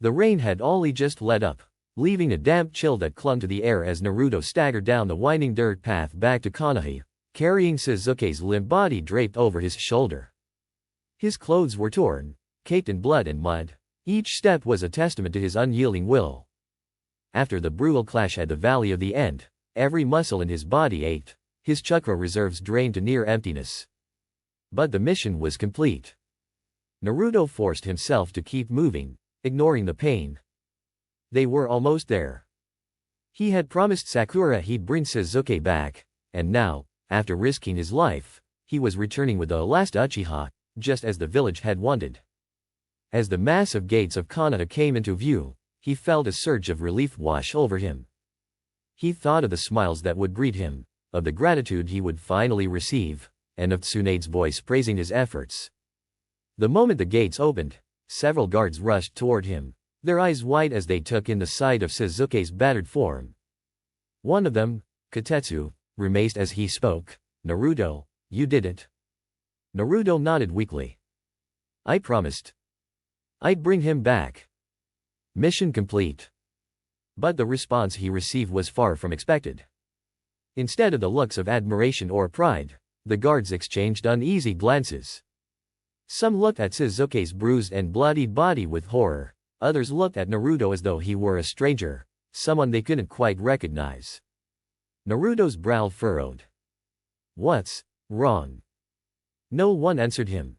The rain had only just let up, leaving a damp chill that clung to the air as Naruto staggered down the winding dirt path back to Konoha, carrying Sasuke's limp body draped over his shoulder. His clothes were torn, caked in blood and mud. Each step was a testament to his unyielding will. After the brutal clash at the Valley of the End, every muscle in his body ached, his chakra reserves drained to near emptiness. But the mission was complete. Naruto forced himself to keep moving, ignoring the pain. They were almost there. He had promised Sakura he'd bring Sasuke back, and now, after risking his life, he was returning with the last Uchiha, just as the village had wanted. As the massive gates of Konoha came into view, he felt a surge of relief wash over him. He thought of the smiles that would greet him, of the gratitude he would finally receive, and of Tsunade's voice praising his efforts. The moment the gates opened, several guards rushed toward him, their eyes wide as they took in the sight of Sasuke's battered form. One of them, Kotetsu, grimaced as he spoke, "Naruto, you did it." Naruto nodded weakly. "I promised. I'd bring him back." Mission complete. But the response he received was far from expected. Instead of the looks of admiration or pride, the guards exchanged uneasy glances. Some looked at Sasuke's bruised and bloodied body with horror, others looked at Naruto as though he were a stranger, someone they couldn't quite recognize. Naruto's brow furrowed. "What's wrong?" No one answered him.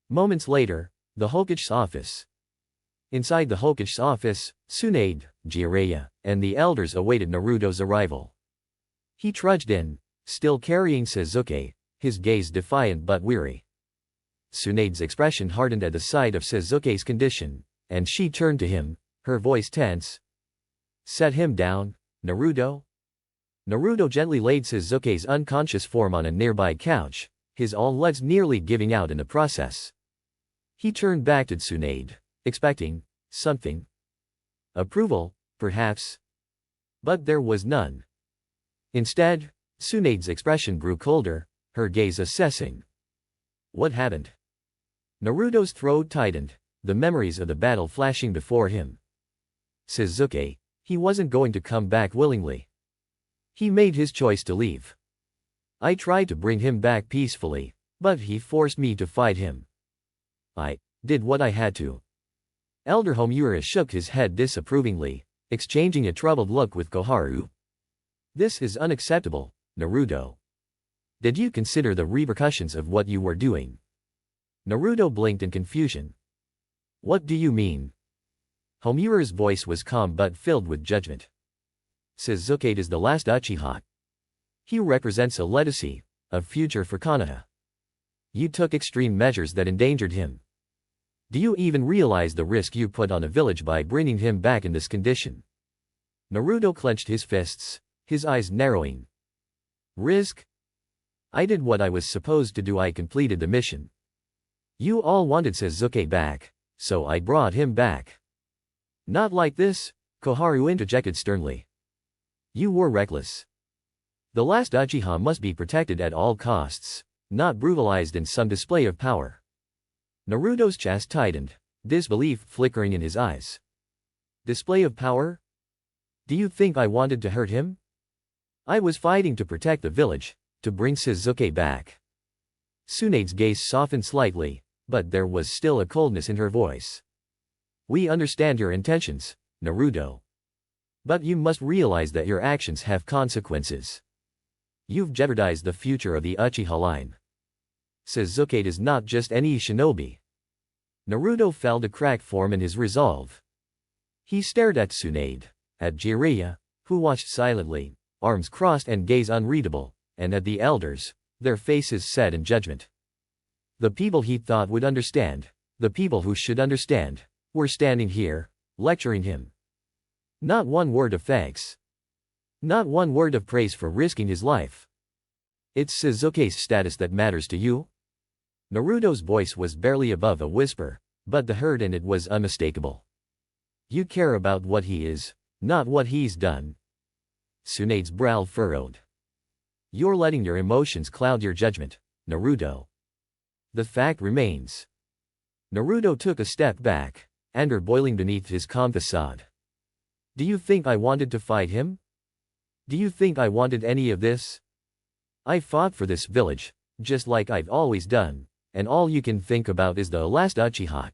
Moments later, the Hokage's office. Inside the Hokage's office, Tsunade, Jiraiya, and the elders awaited Naruto's arrival. He trudged in, still carrying Sasuke, his gaze defiant but weary. Tsunade's expression hardened at the sight of Sasuke's condition, and she turned to him, her voice tense. "Set him down, Naruto." Naruto gently laid Sasuke's unconscious form on a nearby couch, his all legs nearly giving out in the process. He turned back to Tsunade, expecting something. Approval, perhaps. But there was none. Instead, Tsunade's expression grew colder, her gaze assessing. What happened? Naruto's throat tightened, the memories of the battle flashing before him. Sasuke, he wasn't going to come back willingly. He made his choice to leave. I tried to bring him back peacefully, but he forced me to fight him. I did what I had to. Elder Homura shook his head disapprovingly, exchanging a troubled look with Koharu. This is unacceptable, Naruto. Did you consider the repercussions of what you were doing? Naruto blinked in confusion. What do you mean? Homura's voice was calm but filled with judgment. Sasuke is the last Uchiha. He represents a legacy, a future for Konoha. You took extreme measures that endangered him. Do you even realize the risk you put on a village by bringing him back in this condition? Naruto clenched his fists, his eyes narrowing. Risk? I did what I was supposed to do. I completed the mission. You all wanted Sasuke back, so I brought him back. Not like this, Koharu interjected sternly. You were reckless. The last Uchiha must be protected at all costs, not brutalized in some display of power. Naruto's chest tightened, disbelief flickering in his eyes. Display of power? Do you think I wanted to hurt him? I was fighting to protect the village, to bring Sasuke back. Tsunade's gaze softened slightly, but there was still a coldness in her voice. We understand your intentions, Naruto. But you must realize that your actions have consequences. You've jeopardized the future of the Uchiha line. Sasuke is not just any shinobi. Naruto felt a crack form in his resolve. He stared at Tsunade, at Jiraiya, who watched silently, arms crossed and gaze unreadable, and at the elders, their faces set in judgment. The people he thought would understand, the people who should understand, were standing here, lecturing him. Not one word of thanks. Not one word of praise for risking his life. It's Sasuke's status that matters to you? Naruto's voice was barely above a whisper, but the hurt in it was unmistakable. You care about what he is, not what he's done. Tsunade's brow furrowed. You're letting your emotions cloud your judgment, Naruto. The fact remains. Naruto took a step back, anger boiling beneath his calm facade. Do you think I wanted to fight him? Do you think I wanted any of this? I fought for this village, just like I've always done, and all you can think about is the last Uchiha.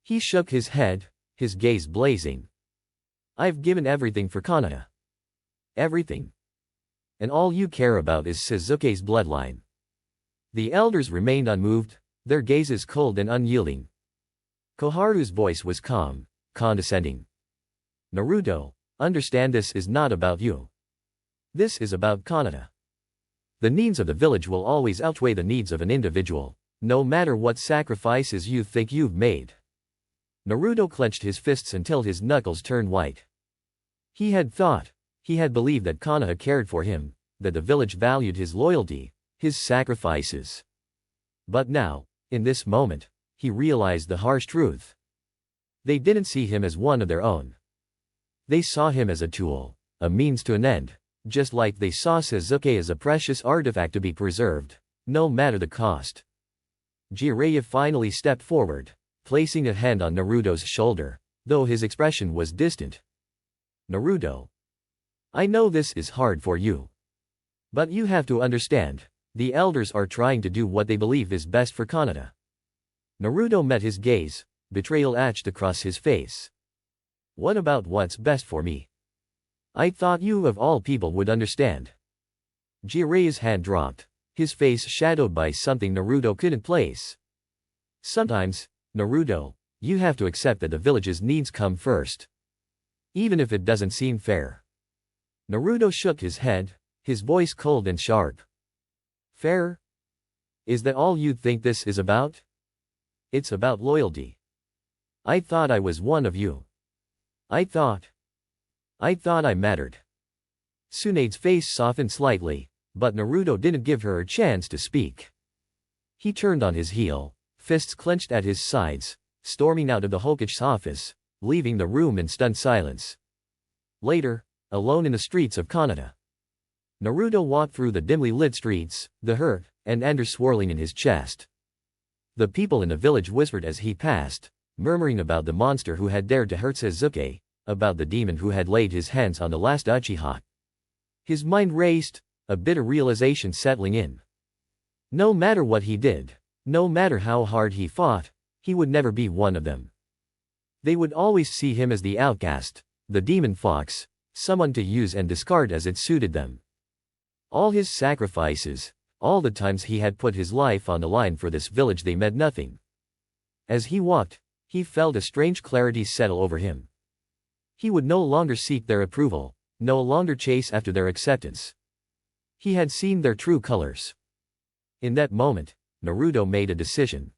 He shook his head, his gaze blazing. I've given everything for Konoha. Everything. And all you care about is Sasuke's bloodline. The elders remained unmoved, their gazes cold and unyielding. Koharu's voice was calm, condescending. Naruto, understand this is not about you. This is about Konoha. The needs of the village will always outweigh the needs of an individual, no matter what sacrifices you think you've made. Naruto clenched his fists until his knuckles turned white. He had believed that Konoha cared for him, that the village valued his loyalty, his sacrifices. But now, in this moment, he realized the harsh truth. They didn't see him as one of their own. They saw him as a tool, a means to an end, just like they saw Sasuke as a precious artifact to be preserved, no matter the cost. Jiraiya finally stepped forward, placing a hand on Naruto's shoulder, though his expression was distant. Naruto. I know this is hard for you. But you have to understand, the elders are trying to do what they believe is best for Konoha. Naruto met his gaze, betrayal etched across his face. What about what's best for me? I thought you of all people would understand. Jiraiya's hand dropped, his face shadowed by something Naruto couldn't place. Sometimes, Naruto, you have to accept that the village's needs come first. Even if it doesn't seem fair. Naruto shook his head, his voice cold and sharp. Fair? Is that all you think this is about? It's about loyalty. I thought I was one of you. I thought I mattered. Tsunade's face softened slightly, but Naruto didn't give her a chance to speak. He turned on his heel, fists clenched at his sides, storming out of the Hokage's office, leaving the room in stunned silence. Later, alone in the streets of Konoha, Naruto walked through the dimly lit streets, the hurt and anger swirling in his chest. The people in the village whispered as he passed, murmuring about the monster who had dared to hurt Sasuke, about the demon who had laid his hands on the last Uchiha. His mind raced, a bitter realization settling in. No matter what he did, no matter how hard he fought, he would never be one of them. They would always see him as the outcast, the demon fox, someone to use and discard as it suited them. All his sacrifices, all the times he had put his life on the line for this village, they meant nothing. As he walked, he felt a strange clarity settle over him. He would no longer seek their approval, no longer chase after their acceptance. He had seen their true colors. In that moment, Naruto made a decision.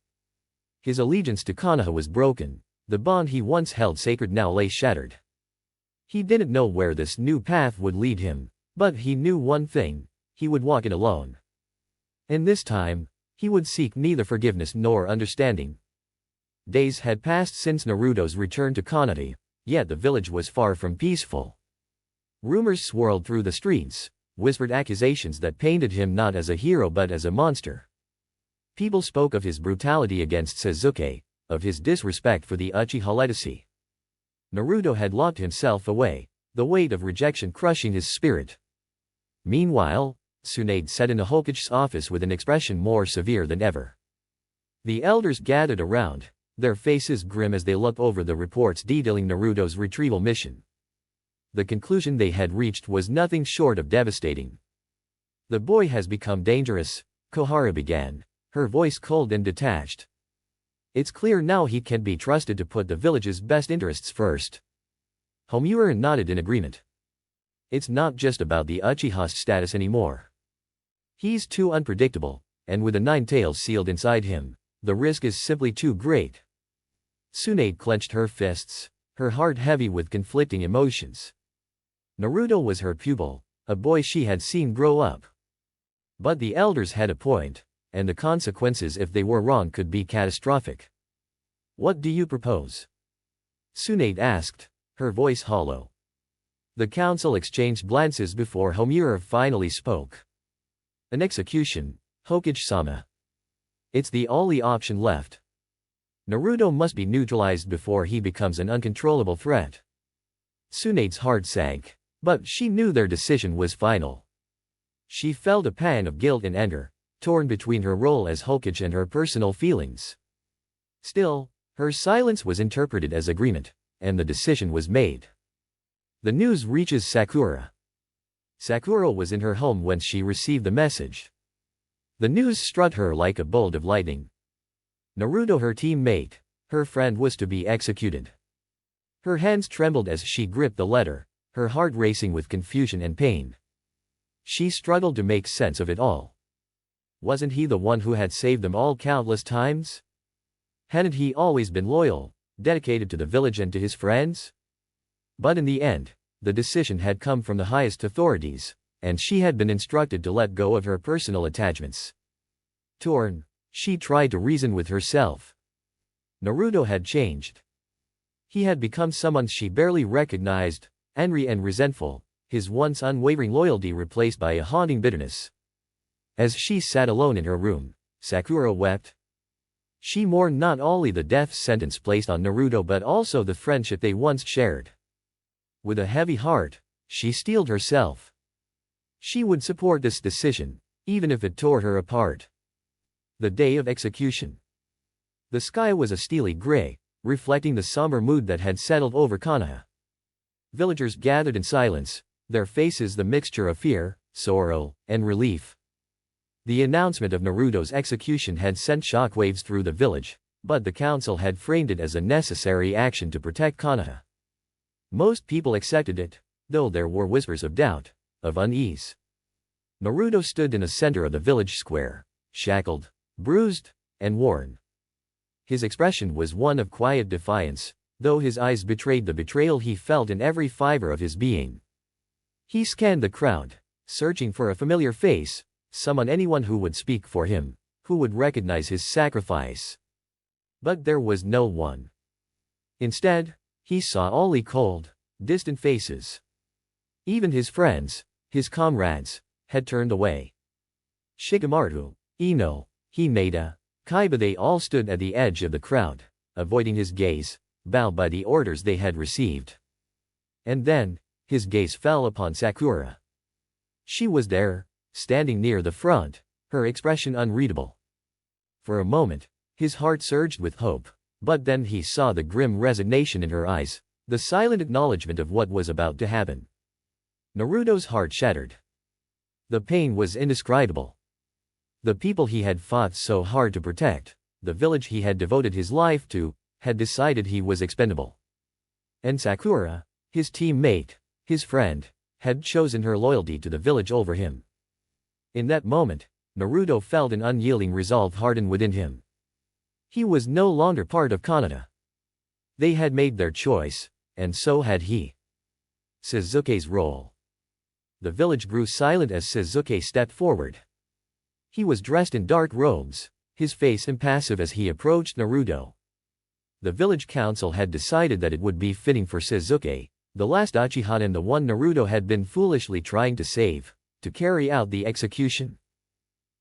His allegiance to Konoha was broken, the bond he once held sacred now lay shattered. He didn't know where this new path would lead him, but he knew one thing, he would walk it alone. And this time, he would seek neither forgiveness nor understanding. Days had passed since Naruto's return to Konoha, yet the village was far from peaceful. Rumors swirled through the streets, whispered accusations that painted him not as a hero but as a monster. People spoke of his brutality against Sasuke, of his disrespect for the Uchiha legacy. Naruto had locked himself away, the weight of rejection crushing his spirit. Meanwhile, Tsunade sat in the Hokage's office with an expression more severe than ever. The elders gathered around, their faces grim as they looked over the reports detailing Naruto's retrieval mission. The conclusion they had reached was nothing short of devastating. The boy has become dangerous, Koharu began, her voice cold and detached. It's clear now he can't be trusted to put the village's best interests first. Homura nodded in agreement. It's not just about the Uchiha's status anymore. He's too unpredictable, and with the 9 tails sealed inside him, the risk is simply too great. Tsunade clenched her fists, her heart heavy with conflicting emotions. Naruto was her pupil, a boy she had seen grow up. But the elders had a point, and the consequences if they were wrong could be catastrophic. What do you propose? Tsunade asked, her voice hollow. The council exchanged glances before Homura finally spoke. An execution, Hokage-sama. It's the only option left. Naruto must be neutralized before he becomes an uncontrollable threat. Tsunade's heart sank, but she knew their decision was final. She felt a pang of guilt and anger, torn between her role as Hokage and her personal feelings. Still, her silence was interpreted as agreement, and the decision was made. The news reaches Sakura. Sakura was in her home when she received the message. The news struck her like a bolt of lightning. Naruto, her teammate, her friend, was to be executed. Her hands trembled as she gripped the letter, her heart racing with confusion and pain. She struggled to make sense of it all. Wasn't he the one who had saved them all countless times? Hadn't he always been loyal, dedicated to the village and to his friends? But in the end, the decision had come from the highest authorities, and she had been instructed to let go of her personal attachments. Torn, she tried to reason with herself. Naruto had changed. He had become someone she barely recognized, angry and resentful, his once unwavering loyalty replaced by a haunting bitterness. As she sat alone in her room, Sakura wept. She mourned not only the death sentence placed on Naruto but also the friendship they once shared. With a heavy heart, she steeled herself. She would support this decision, even if it tore her apart. The day of execution. The sky was a steely gray, reflecting the somber mood that had settled over Konoha. Villagers gathered in silence, their faces the mixture of fear, sorrow, and relief. The announcement of Naruto's execution had sent shockwaves through the village, but the council had framed it as a necessary action to protect Konoha. Most people accepted it, though there were whispers of doubt, of unease. Naruto stood in the center of the village square, shackled, bruised, and worn. His expression was one of quiet defiance, though his eyes betrayed the betrayal he felt in every fiber of his being. He scanned the crowd, searching for a familiar face, anyone who would speak for him, who would recognize his sacrifice. But there was no one. Instead, he saw only cold, distant faces. Even his friends, his comrades, had turned away. Shikamaru, Ino, Hinata, Kaiba, they all stood at the edge of the crowd, avoiding his gaze, bowed by the orders they had received. And then, his gaze fell upon Sakura. She was there, standing near the front, her expression unreadable. For a moment, his heart surged with hope, but then he saw the grim resignation in her eyes, the silent acknowledgement of what was about to happen. Naruto's heart shattered. The pain was indescribable. The people he had fought so hard to protect, the village he had devoted his life to, had decided he was expendable. And Sakura, his teammate, his friend, had chosen her loyalty to the village over him. In that moment, Naruto felt an unyielding resolve harden within him. He was no longer part of Konoha. They had made their choice, and so had he. Sasuke's role. The village grew silent as Sasuke stepped forward. He was dressed in dark robes, his face impassive as he approached Naruto. The village council had decided that it would be fitting for Sasuke, the last Uchiha and the one Naruto had been foolishly trying to save, to carry out the execution.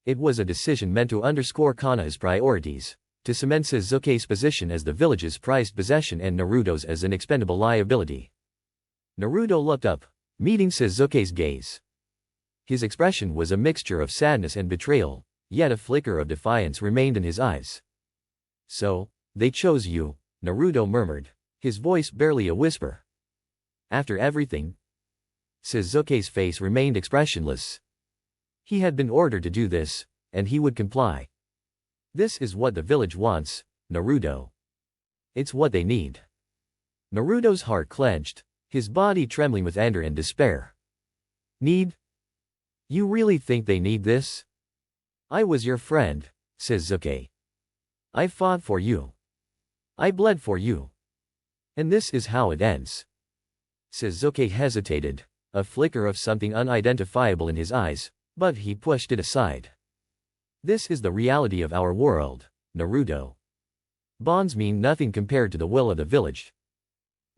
It was a decision meant to underscore Konoha's priorities, to cement Sasuke's position as the village's prized possession and Naruto's as an expendable liability. Naruto looked up, meeting Sasuke's gaze. His expression was a mixture of sadness and betrayal, yet a flicker of defiance remained in his eyes. "So, they chose you," Naruto murmured, his voice barely a whisper. "After everything?" Sasuke's face remained expressionless. He had been ordered to do this, and he would comply. "This is what the village wants, Naruto. It's what they need." Naruto's heart clenched, his body trembling with anger and despair. "Need? You really think they need this? I was your friend, Sasuke. I fought for you. I bled for you. And this is how it ends." Sasuke hesitated, a flicker of something unidentifiable in his eyes, but he pushed it aside. "This is the reality of our world, Naruto. Bonds mean nothing compared to the will of the village."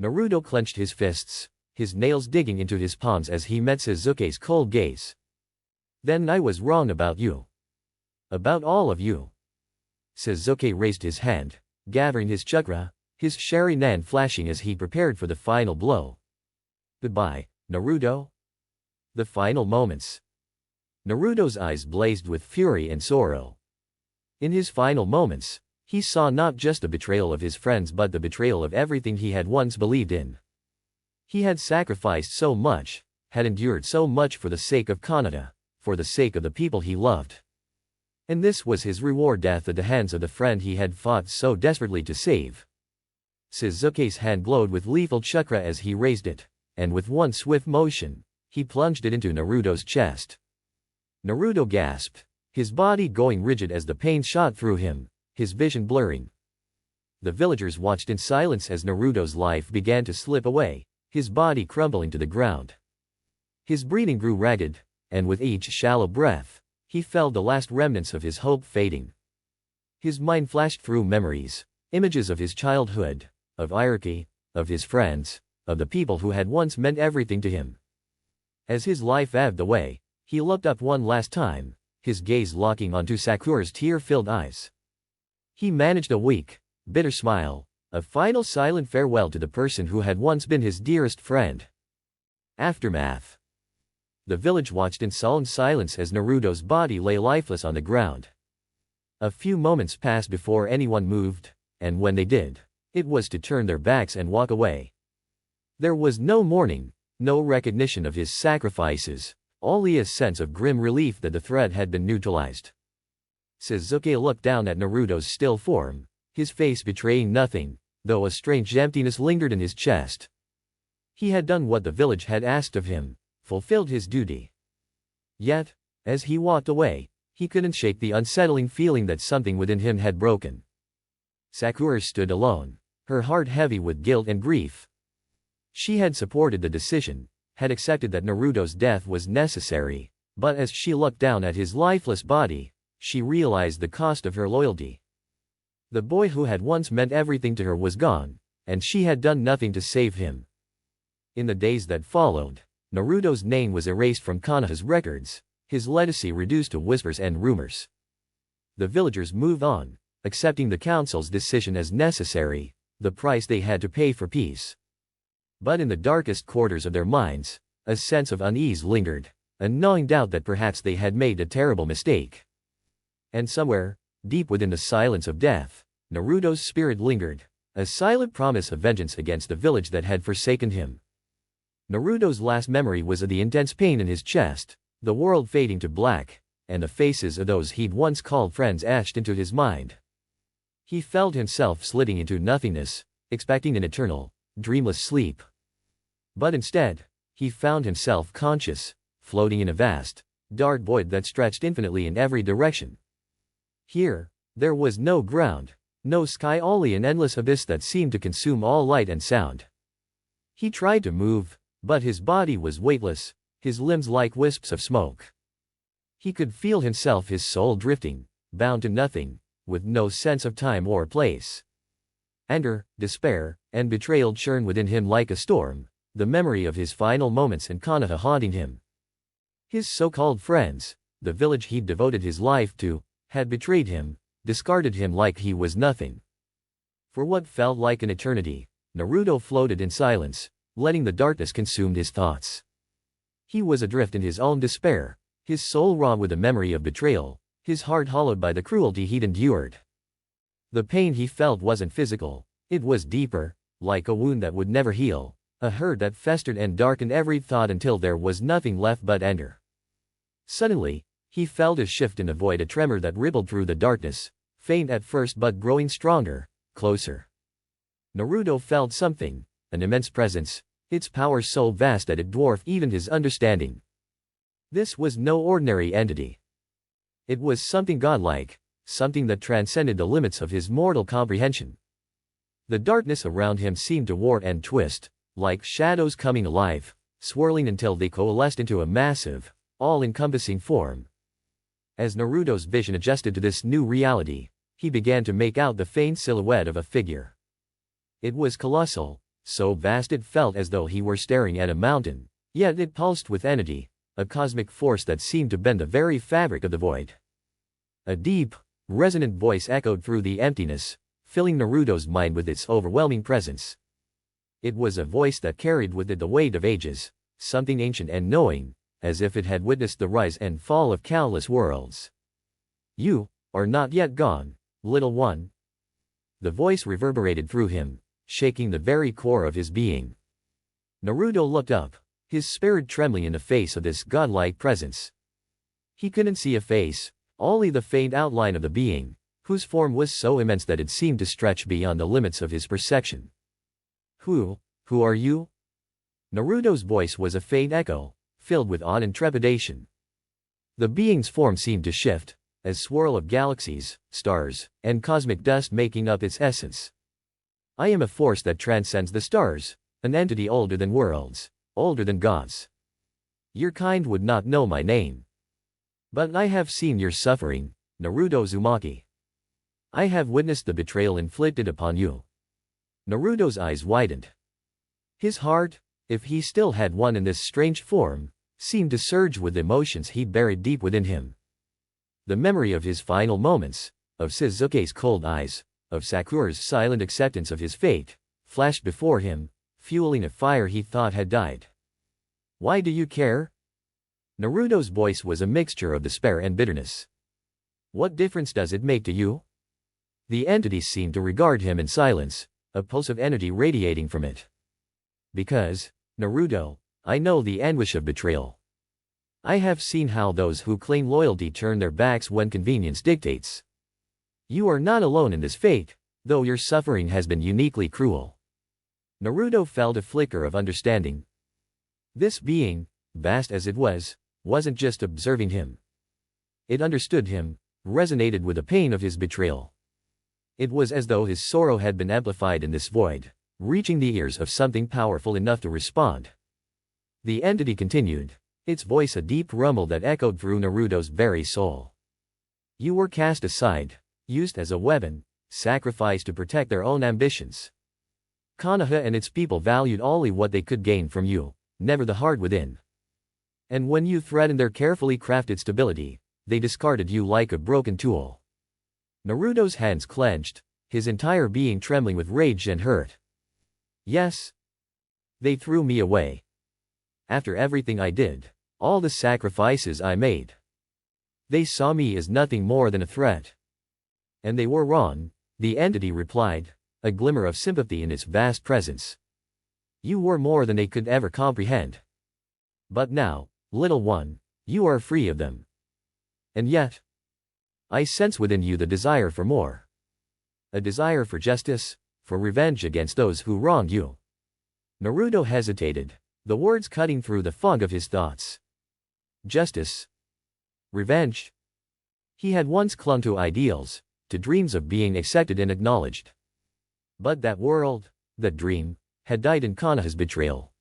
Naruto clenched his fists, his nails digging into his palms as he met Sasuke's cold gaze. "Then I was wrong about you. About all of you." Sasuke raised his hand, gathering his chakra, his Sharingan flashing as he prepared for the final blow. Goodbye, Naruto. The final moments. Naruto's eyes blazed with fury and sorrow. In his final moments, he saw not just the betrayal of his friends but the betrayal of everything he had once believed in. He had sacrificed so much, had endured so much for the sake of Konoha, for the sake of the people he loved. And this was his reward: death at the hands of the friend he had fought so desperately to save. Sasuke's hand glowed with lethal chakra as he raised it, and with one swift motion, he plunged it into Naruto's chest. Naruto gasped, his body going rigid as the pain shot through him, his vision blurring. The villagers watched in silence as Naruto's life began to slip away, his body crumbling to the ground. His breathing grew ragged, and with each shallow breath, he felt the last remnants of his hope fading. His mind flashed through memories, images of his childhood, of hierarchy, of his friends, of the people who had once meant everything to him. As his life ebbed away, he looked up one last time, his gaze locking onto Sakura's tear-filled eyes. He managed a weak, bitter smile, a final silent farewell to the person who had once been his dearest friend. Aftermath. The village watched in sullen silence as Naruto's body lay lifeless on the ground. A few moments passed before anyone moved, and when they did, it was to turn their backs and walk away. There was no mourning, no recognition of his sacrifices, only a sense of grim relief that the threat had been neutralized. Sasuke looked down at Naruto's still form, his face betraying nothing, though a strange emptiness lingered in his chest. He had done what the village had asked of him, fulfilled his duty. Yet, as he walked away, he couldn't shake the unsettling feeling that something within him had broken. Sakura stood alone, her heart heavy with guilt and grief. She had supported the decision, had accepted that Naruto's death was necessary, but as she looked down at his lifeless body, she realized the cost of her loyalty. The boy who had once meant everything to her was gone, and she had done nothing to save him. In the days that followed, Naruto's name was erased from Konoha's records, his legacy reduced to whispers and rumors. The villagers moved on, accepting the council's decision as necessary, the price they had to pay for peace. But in the darkest quarters of their minds, a sense of unease lingered, a gnawing doubt that perhaps they had made a terrible mistake. And somewhere, deep within the silence of death, Naruto's spirit lingered, a silent promise of vengeance against the village that had forsaken him. Naruto's last memory was of the intense pain in his chest, the world fading to black, and the faces of those he'd once called friends etched into his mind. He felt himself sliding into nothingness, expecting an eternal, dreamless sleep. But instead, he found himself conscious, floating in a vast, dark void that stretched infinitely in every direction. Here, there was no ground, no sky, only an endless abyss that seemed to consume all light and sound. He tried to move, but his body was weightless, his limbs like wisps of smoke. He could feel himself, his soul drifting, bound to nothing, with no sense of time or place. Anger, despair, and betrayal churned within him like a storm, the memory of his final moments in Konoha haunting him. His so-called friends, the village he'd devoted his life to, had betrayed him, discarded him like he was nothing. For what felt like an eternity, Naruto floated in silence, letting the darkness consume his thoughts. He was adrift in his own despair, his soul raw with the memory of betrayal, his heart hollowed by the cruelty he'd endured. The pain he felt wasn't physical, it was deeper, like a wound that would never heal, a hurt that festered and darkened every thought until there was nothing left but anger. Suddenly, he felt a shift in the void, a tremor that rippled through the darkness, faint at first but growing stronger, closer. Naruto felt something, an immense presence, its power so vast that it dwarfed even his understanding. This was no ordinary entity. It was something godlike, something that transcended the limits of his mortal comprehension. The darkness around him seemed to wart and twist, like shadows coming alive, swirling until they coalesced into a massive, all-encompassing form. As Naruto's vision adjusted to this new reality, he began to make out the faint silhouette of a figure. It was colossal, so vast it felt as though he were staring at a mountain, yet it pulsed with energy, a cosmic force that seemed to bend the very fabric of the void. A deep, resonant voice echoed through the emptiness, filling Naruto's mind with its overwhelming presence. It was a voice that carried with it the weight of ages, something ancient and knowing, as if it had witnessed the rise and fall of countless worlds. You are not yet gone, little one. The voice reverberated through him, shaking the very core of his being. Naruto looked up, his spirit trembling in the face of this godlike presence. He couldn't see a face, only the faint outline of the being, whose form was so immense that it seemed to stretch beyond the limits of his perception. Who are you? Naruto's voice was a faint echo, filled with awe and trepidation. The being's form seemed to shift, a swirl of galaxies, stars, and cosmic dust making up its essence. I am a force that transcends the stars, an entity older than worlds, older than gods. Your kind would not know my name. But I have seen your suffering, Naruto Uzumaki. I have witnessed the betrayal inflicted upon you. Naruto's eyes widened. His heart, if he still had one in this strange form, seemed to surge with emotions he buried deep within him. The memory of his final moments, of Sasuke's cold eyes, of Sakura's silent acceptance of his fate, flashed before him, fueling a fire he thought had died. Why do you care? Naruto's voice was a mixture of despair and bitterness. What difference does it make to you? The entity seemed to regard him in silence, a pulse of energy radiating from it. Because, Naruto, I know the anguish of betrayal. I have seen how those who claim loyalty turn their backs when convenience dictates. You are not alone in this fate, though your suffering has been uniquely cruel. Naruto felt a flicker of understanding. This being, vast as it was, wasn't just observing him. It understood him, resonated with the pain of his betrayal. It was as though his sorrow had been amplified in this void, reaching the ears of something powerful enough to respond. The entity continued, its voice a deep rumble that echoed through Naruto's very soul. You were cast aside, used as a weapon, sacrificed to protect their own ambitions. Konoha and its people valued only what they could gain from you, never the heart within. And when you threatened their carefully crafted stability, they discarded you like a broken tool. Naruto's hands clenched, his entire being trembling with rage and hurt. Yes. They threw me away. After everything I did, all the sacrifices I made. They saw me as nothing more than a threat. And they were wrong, the entity replied, a glimmer of sympathy in its vast presence. You were more than they could ever comprehend. But now, little one, you are free of them. And yet, I sense within you the desire for more. A desire for justice, for revenge against those who wronged you. Naruto hesitated, the words cutting through the fog of his thoughts. Justice. Revenge. He had once clung to ideals, to dreams of being accepted and acknowledged. But that world, that dream, had died in Konoha's betrayal.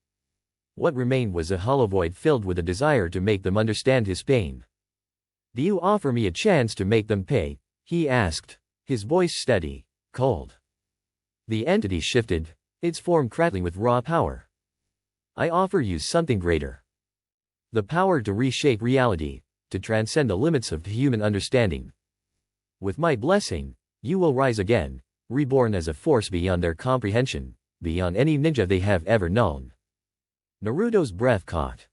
What remained was a hollow void filled with a desire to make them understand his pain. Do you offer me a chance to make them pay? He asked, his voice steady, cold. The entity shifted, its form crackling with raw power. I offer you something greater. The power to reshape reality, to transcend the limits of human understanding. With my blessing, you will rise again, reborn as a force beyond their comprehension, beyond any ninja they have ever known. Naruto's breath caught.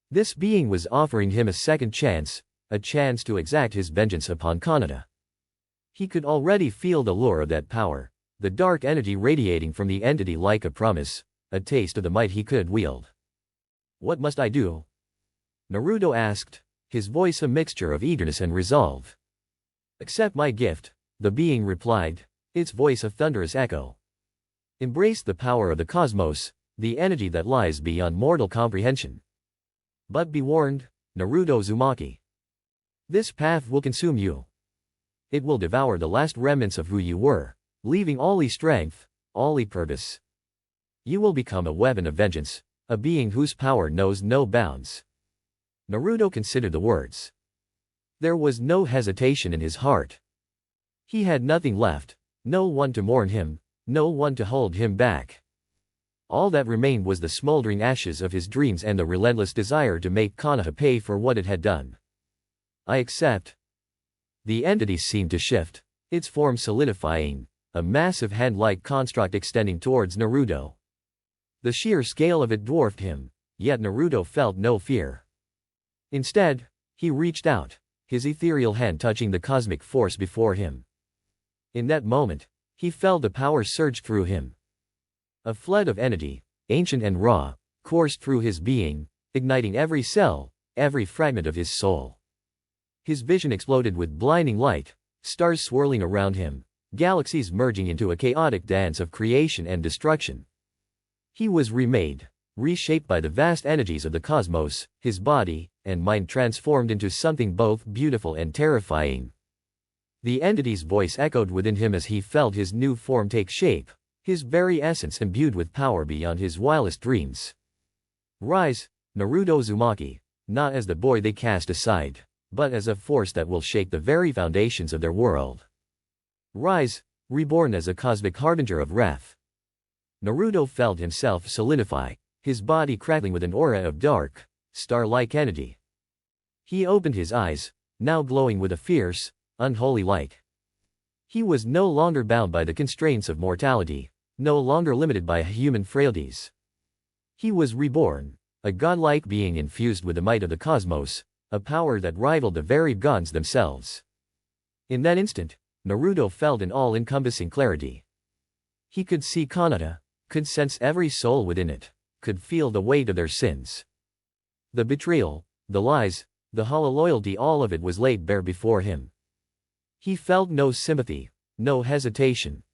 This being was offering him a second chance, a chance to exact his vengeance upon Konoha. He could already feel the lure of that power, the dark energy radiating from the entity like a promise, a taste of the might he could wield. What must I do? Naruto asked, his voice a mixture of eagerness and resolve. Accept my gift, the being replied, its voice a thunderous echo. Embrace the power of the cosmos, the energy that lies beyond mortal comprehension. But be warned, Naruto Uzumaki. This path will consume you. It will devour the last remnants of who you were, leaving only strength, only purpose. You will become a weapon of vengeance, a being whose power knows no bounds. Naruto considered the words. There was no hesitation in his heart. He had nothing left, no one to mourn him, no one to hold him back. All that remained was the smoldering ashes of his dreams and the relentless desire to make Konoha pay for what it had done. I accept. The entity seemed to shift, its form solidifying, a massive hand-like construct extending towards Naruto. The sheer scale of it dwarfed him, yet Naruto felt no fear. Instead, he reached out, his ethereal hand touching the cosmic force before him. In that moment, he felt the power surge through him. A flood of energy, ancient and raw, coursed through his being, igniting every cell, every fragment of his soul. His vision exploded with blinding light, stars swirling around him, galaxies merging into a chaotic dance of creation and destruction. He was remade, reshaped by the vast energies of the cosmos, his body and mind transformed into something both beautiful and terrifying. The entity's voice echoed within him as he felt his new form take shape, his very essence imbued with power beyond his wildest dreams. Rise, Naruto Uzumaki, not as the boy they cast aside, but as a force that will shake the very foundations of their world. Rise, reborn as a cosmic harbinger of wrath. Naruto felt himself solidify, his body crackling with an aura of dark, star-like energy. He opened his eyes, now glowing with a fierce, unholy light. He was no longer bound by the constraints of mortality, no longer limited by human frailties. He was reborn, a godlike being infused with the might of the cosmos, a power that rivaled the very gods themselves. In that instant, Naruto felt an all-encompassing clarity. He could see Konoha, could sense every soul within it, could feel the weight of their sins. The betrayal, the lies, the hollow loyalty, all of it was laid bare before him. He felt no sympathy, no hesitation.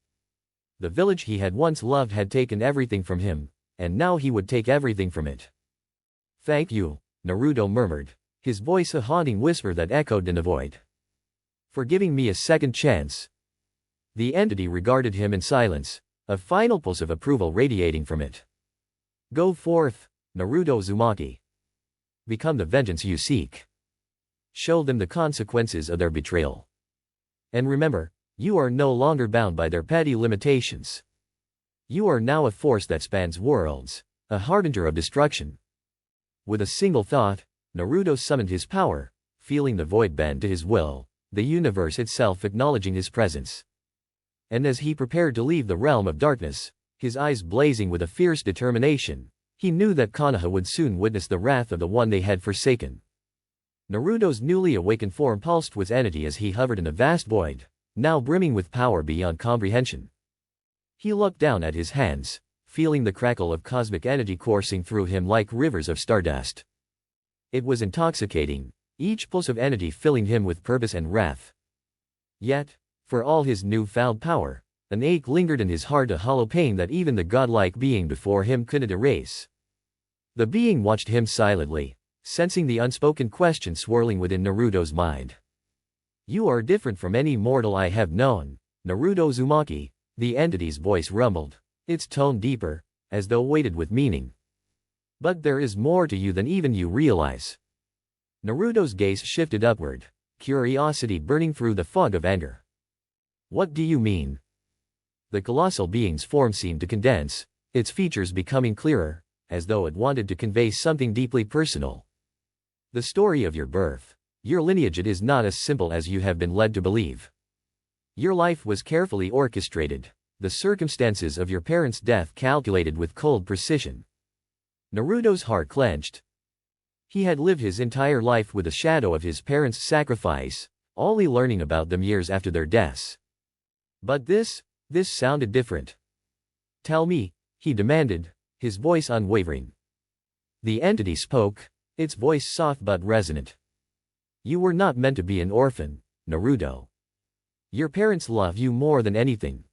The village he had once loved had taken everything from him, and now he would take everything from it. Thank you, Naruto murmured, his voice a haunting whisper that echoed in the void. For giving me a second chance. The entity regarded him in silence, a final pulse of approval radiating from it. Go forth, Naruto Uzumaki. Become the vengeance you seek. Show them the consequences of their betrayal. And remember, you are no longer bound by their petty limitations. You are now a force that spans worlds, a harbinger of destruction. With a single thought, Naruto summoned his power, feeling the void bend to his will, the universe itself acknowledging his presence. And as he prepared to leave the realm of darkness, his eyes blazing with a fierce determination, he knew that Konoha would soon witness the wrath of the one they had forsaken. Naruto's newly awakened form pulsed with energy as he hovered in the vast void, now brimming with power beyond comprehension. He looked down at his hands, feeling the crackle of cosmic energy coursing through him like rivers of stardust. It was intoxicating, each pulse of energy filling him with purpose and wrath. Yet, for all his newfound power, an ache lingered in his heart, a hollow pain that even the godlike being before him couldn't erase. The being watched him silently, sensing the unspoken question swirling within Naruto's mind. You are different from any mortal I have known, Naruto Uzumaki, the entity's voice rumbled, its tone deeper, as though weighted with meaning. But there is more to you than even you realize. Naruto's gaze shifted upward, curiosity burning through the fog of anger. What do you mean? The colossal being's form seemed to condense, its features becoming clearer, as though it wanted to convey something deeply personal. The story of your birth, your lineage, it is not as simple as you have been led to believe. Your life was carefully orchestrated, the circumstances of your parents' death calculated with cold precision. Naruto's heart clenched. He had lived his entire life with the shadow of his parents' sacrifice, only learning about them years after their deaths. But this sounded different. Tell me, he demanded, his voice unwavering. The entity spoke, its voice soft but resonant. You were not meant to be an orphan, Naruto. Your parents love you more than anything.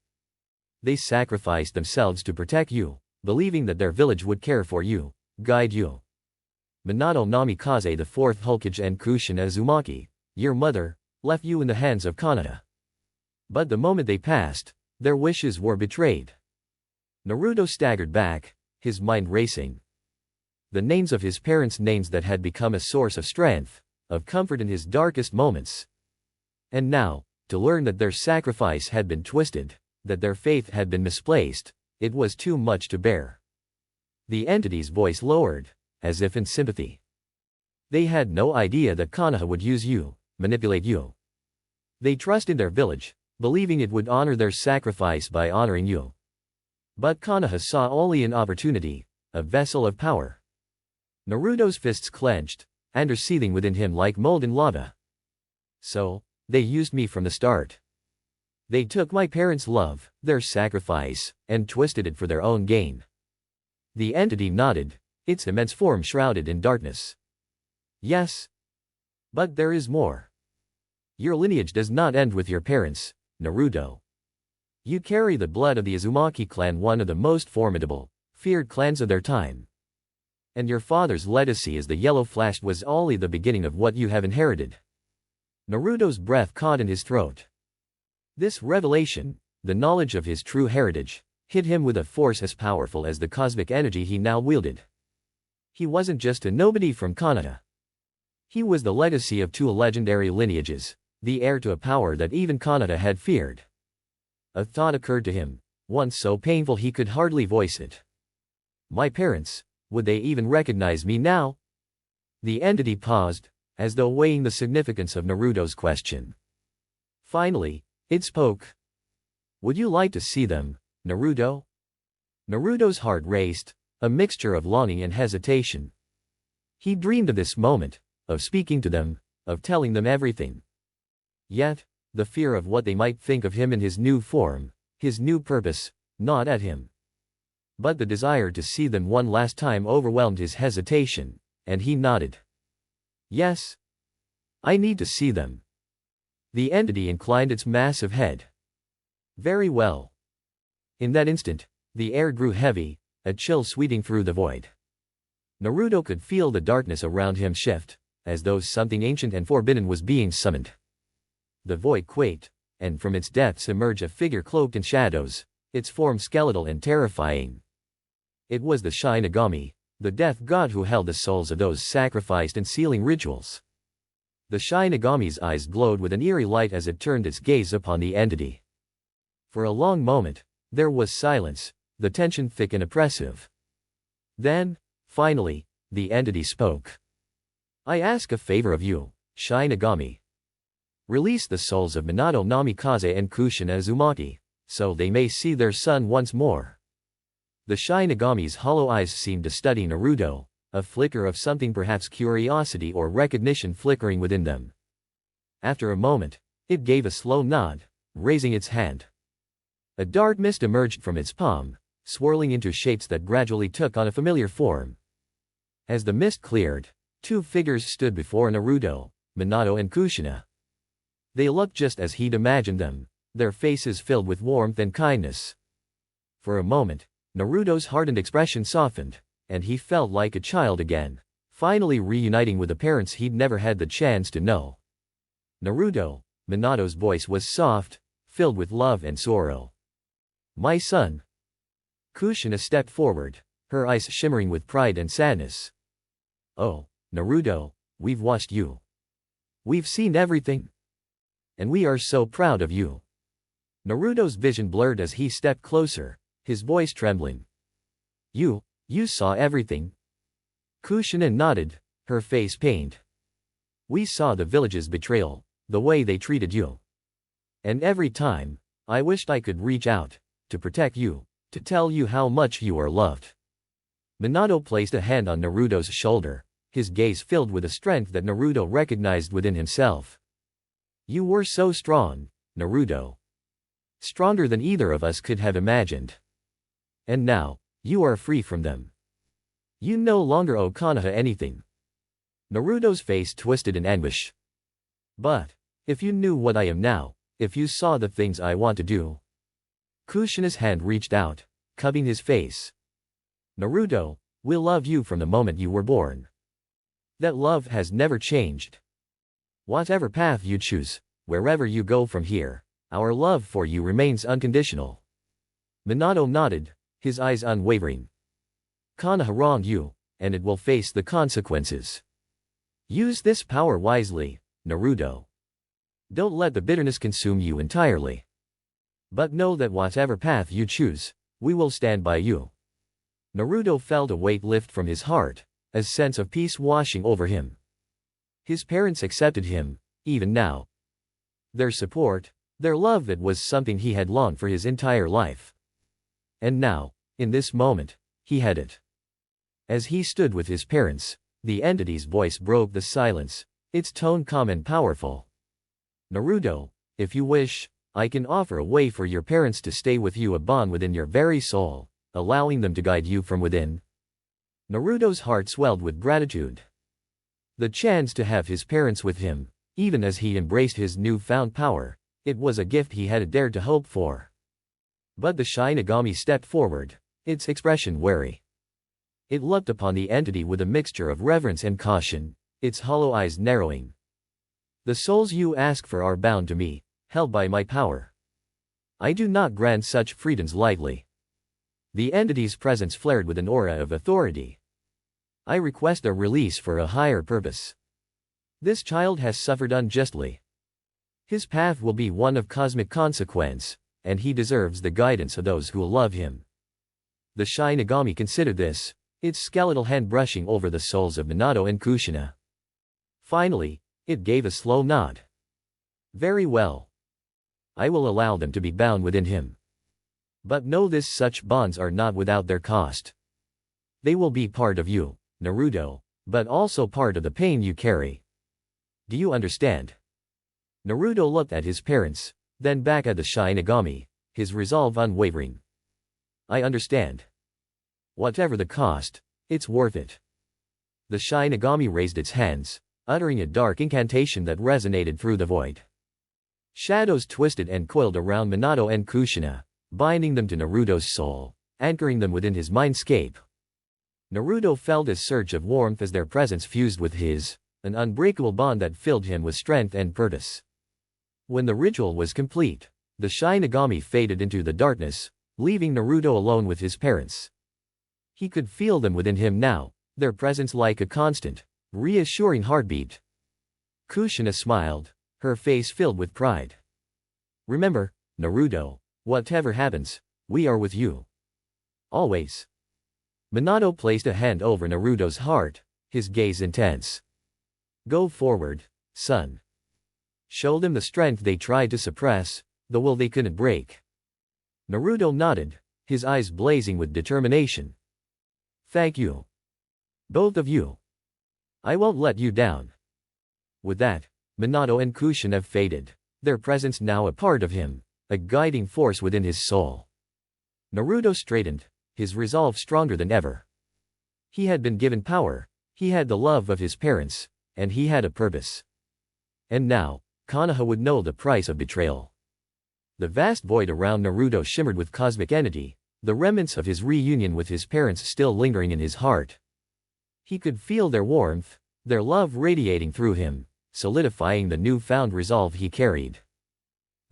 They sacrificed themselves to protect you, believing that their village would care for you, guide you. Minato Namikaze the fourth Hokage and Kushina Uzumaki, your mother, left you in the hands of Konoha. But the moment they passed, their wishes were betrayed. Naruto staggered back, his mind racing. The names of his parents, names that had become a source of strength, of comfort in his darkest moments. And now, to learn that their sacrifice had been twisted, that their faith had been misplaced, it was too much to bear. The entity's voice lowered, as if in sympathy. They had no idea that Konoha would use you, manipulate you. They trust in their village, believing it would honor their sacrifice by honoring you. But Konoha saw only an opportunity, a vessel of power. Naruto's fists clenched, anger seething within him like molten lava. So, they used me from the start. They took my parents' love, their sacrifice, and twisted it for their own gain. The entity nodded, its immense form shrouded in darkness. Yes. But there is more. Your lineage does not end with your parents, Naruto. You carry the blood of the Uzumaki clan, one of the most formidable, feared clans of their time. And your father's legacy as the Yellow Flash was only the beginning of what you have inherited. Naruto's breath caught in his throat. This revelation, the knowledge of his true heritage, hit him with a force as powerful as the cosmic energy he now wielded. He wasn't just a nobody from Konoha. He was the legacy of two legendary lineages, the heir to a power that even Konoha had feared. A thought occurred to him, one so painful he could hardly voice it. My parents, would they even recognize me now? The entity paused, as though weighing the significance of Naruto's question. Finally, it spoke. Would you like to see them, Naruto? Naruto's heart raced, a mixture of longing and hesitation. He dreamed of this moment, of speaking to them, of telling them everything. Yet, the fear of what they might think of him in his new form, his new purpose, gnawed at him. But the desire to see them one last time overwhelmed his hesitation, and he nodded. Yes. I need to see them. The entity inclined its massive head. Very well. In that instant, the air grew heavy, a chill sweeping through the void. Naruto could feel the darkness around him shift, as though something ancient and forbidden was being summoned. The void quaked, and from its depths emerged a figure cloaked in shadows, its form skeletal and terrifying. It was the Shinigami, the death god who held the souls of those sacrificed in sealing rituals. The Shinigami's eyes glowed with an eerie light as it turned its gaze upon the entity. For a long moment, there was silence, the tension thick and oppressive. Then, finally, the entity spoke. I ask a favor of you, Shinigami. Release the souls of Minato Namikaze and Kushina Uzumaki, so they may see their son once more. The Shinigami's hollow eyes seemed to study Naruto, a flicker of something, perhaps curiosity or recognition, flickering within them. After a moment, it gave a slow nod, raising its hand. A dark mist emerged from its palm, swirling into shapes that gradually took on a familiar form. As the mist cleared, two figures stood before Naruto, Minato and Kushina. They looked just as he'd imagined them, their faces filled with warmth and kindness. For a moment, Naruto's hardened expression softened, and he felt like a child again, finally reuniting with the parents he'd never had the chance to know. Naruto, Minato's voice was soft, filled with love and sorrow. My son. Kushina stepped forward, her eyes shimmering with pride and sadness. Oh, Naruto, we've watched you. We've seen everything. And we are so proud of you. Naruto's vision blurred as he stepped closer, his voice trembling. You saw everything? Kushina nodded, her face pained. We saw the village's betrayal, the way they treated you. And every time, I wished I could reach out, to protect you, to tell you how much you are loved. Minato placed a hand on Naruto's shoulder, his gaze filled with a strength that Naruto recognized within himself. You were so strong, Naruto. Stronger than either of us could have imagined. And now, you are free from them. You no longer owe Konoha anything. Naruto's face twisted in anguish. But, if you knew what I am now, if you saw the things I want to do. Kushina's hand reached out, cupping his face. Naruto, we'll love you from the moment you were born. That love has never changed. Whatever path you choose, wherever you go from here, our love for you remains unconditional. Minato nodded, his eyes unwavering. Konoha wronged you, and it will face the consequences. Use this power wisely, Naruto. Don't let the bitterness consume you entirely. But know that whatever path you choose, we will stand by you. Naruto felt a weight lift from his heart, a sense of peace washing over him. His parents accepted him, even now. Their support, Their love, it was something he had longed for his entire life. And now, in this moment, he had it. As he stood with his parents, the entity's voice broke the silence, its tone calm and powerful. Naruto, if you wish, I can offer a way for your parents to stay with you, a bond within your very soul, allowing them to guide you from within. Naruto's heart swelled with gratitude. The chance to have his parents with him, even as he embraced his newfound power, it was a gift he had dared to hope for. But the Shinigami stepped forward, its expression wary. It looked upon the entity with a mixture of reverence and caution, its hollow eyes narrowing. The souls you ask for are bound to me, held by my power. I do not grant such freedoms lightly. The entity's presence flared with an aura of authority. I request a release for a higher purpose. This child has suffered unjustly. His path will be one of cosmic consequence, and he deserves the guidance of those who love him. The Shinigami considered this, its skeletal hand brushing over the souls of Minato and Kushina. Finally, it gave a slow nod. Very well. I will allow them to be bound within him. But know this, such bonds are not without their cost. They will be part of you, Naruto, but also part of the pain you carry. Do you understand? Naruto looked at his parents, then back at the Shinigami, his resolve unwavering. I understand. Whatever the cost, it's worth it. The Shinigami raised its hands, uttering a dark incantation that resonated through the void. Shadows twisted and coiled around Minato and Kushina, binding them to Naruto's soul, anchoring them within his mindscape. Naruto felt a surge of warmth as their presence fused with his, an unbreakable bond that filled him with strength and purpose. When the ritual was complete, the Shinigami faded into the darkness, leaving Naruto alone with his parents. He could feel them within him now, their presence like a constant, reassuring heartbeat. Kushina smiled, her face filled with pride. Remember, Naruto, whatever happens, we are with you. Always. Minato placed a hand over Naruto's heart, his gaze intense. Go forward, son. Show them the strength they tried to suppress, the will they couldn't break. Naruto nodded, his eyes blazing with determination. Thank you. Both of you. I won't let you down. With that, Minato and Kushina faded, their presence now a part of him, a guiding force within his soul. Naruto straightened, his resolve stronger than ever. He had been given power, he had the love of his parents, and he had a purpose. And now, Konoha would know the price of betrayal. The vast void around Naruto shimmered with cosmic energy, the remnants of his reunion with his parents still lingering in his heart. He could feel their warmth, their love radiating through him, solidifying the newfound resolve he carried.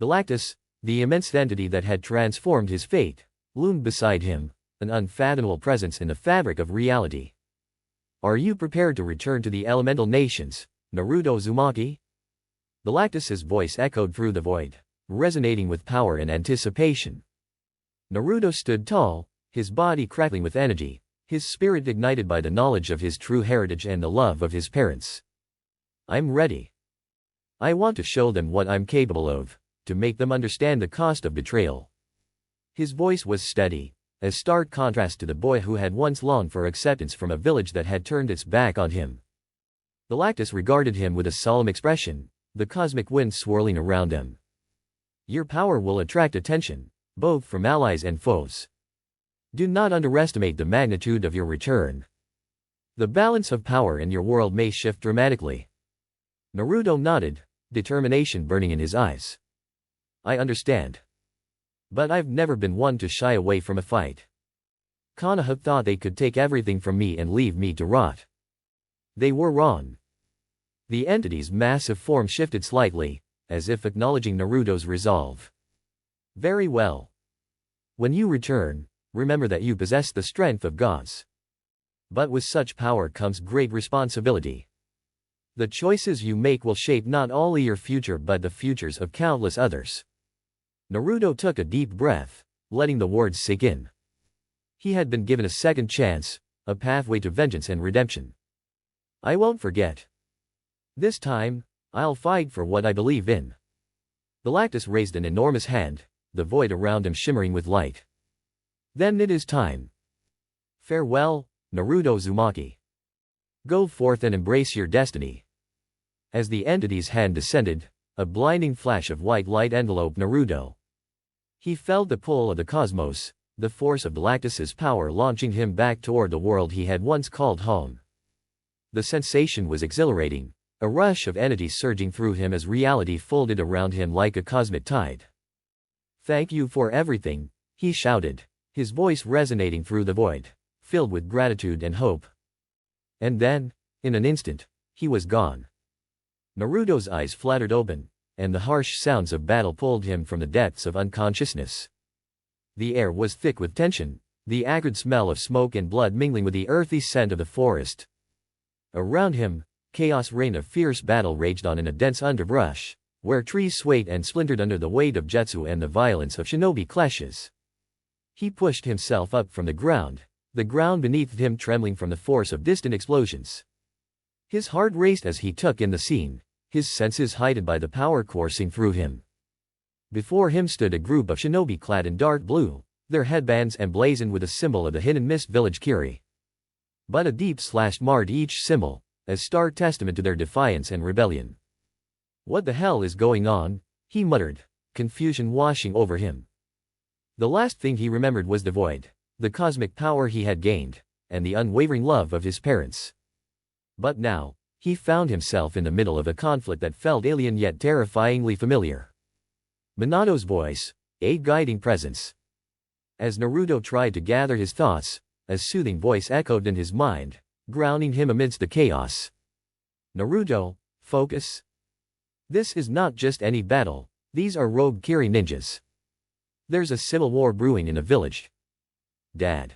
Galactus, the immense entity that had transformed his fate, loomed beside him, an unfathomable presence in the fabric of reality. Are you prepared to return to the elemental nations, Naruto Uzumaki? Galactus's voice echoed through the void, resonating with power and anticipation. Naruto stood tall, his body crackling with energy, his spirit ignited by the knowledge of his true heritage and the love of his parents. I'm ready. I want to show them what I'm capable of, to make them understand the cost of betrayal. His voice was steady, a stark contrast to the boy who had once longed for acceptance from a village that had turned its back on him. Galactus regarded him with a solemn expression, the cosmic wind swirling around him. Your power will attract attention, both from allies and foes. Do not underestimate the magnitude of your return. The balance of power in your world may shift dramatically. Naruto nodded, determination burning in his eyes. I understand. But I've never been one to shy away from a fight. Konoha thought they could take everything from me and leave me to rot. They were wrong. The entity's massive form shifted slightly, as if acknowledging Naruto's resolve. Very well. When you return, remember that you possess the strength of gods. But with such power comes great responsibility. The choices you make will shape not only your future but the futures of countless others. Naruto took a deep breath, letting the words sink in. He had been given a second chance, a pathway to vengeance and redemption. I won't forget. This time, I'll fight for what I believe in. Galactus raised an enormous hand, the void around him shimmering with light. Then it is time. Farewell, Naruto Uzumaki. Go forth and embrace your destiny. As the entity's hand descended, a blinding flash of white light enveloped Naruto. He felt the pull of the cosmos, the force of Galactus's power launching him back toward the world he had once called home. The sensation was exhilarating, a rush of energy surging through him as reality folded around him like a cosmic tide. Thank you for everything, he shouted, his voice resonating through the void, filled with gratitude and hope. And then, in an instant, he was gone. Naruto's eyes fluttered open, and the harsh sounds of battle pulled him from the depths of unconsciousness. The air was thick with tension, the acrid smell of smoke and blood mingling with the earthy scent of the forest. Around him, chaos reigned. A fierce battle raged on in a dense underbrush, where trees swayed and splintered under the weight of jutsu and the violence of shinobi clashes. He pushed himself up from the ground beneath him trembling from the force of distant explosions. His heart raced as he took in the scene, his senses heightened by the power coursing through him. Before him stood a group of shinobi clad in dark blue, their headbands emblazoned with a symbol of the hidden mist village Kiri. But a deep slash marred each symbol, a stark testament to their defiance and rebellion. What the hell is going on? He muttered, confusion washing over him. The last thing he remembered was the void, the cosmic power he had gained, and the unwavering love of his parents. But now, he found himself in the middle of a conflict that felt alien yet terrifyingly familiar. Minato's voice, a guiding presence. As Naruto tried to gather his thoughts, a soothing voice echoed in his mind, grounding him amidst the chaos. Naruto, focus. This is not just any battle, these are rogue Kiri ninjas. There's a civil war brewing in a village. Dad.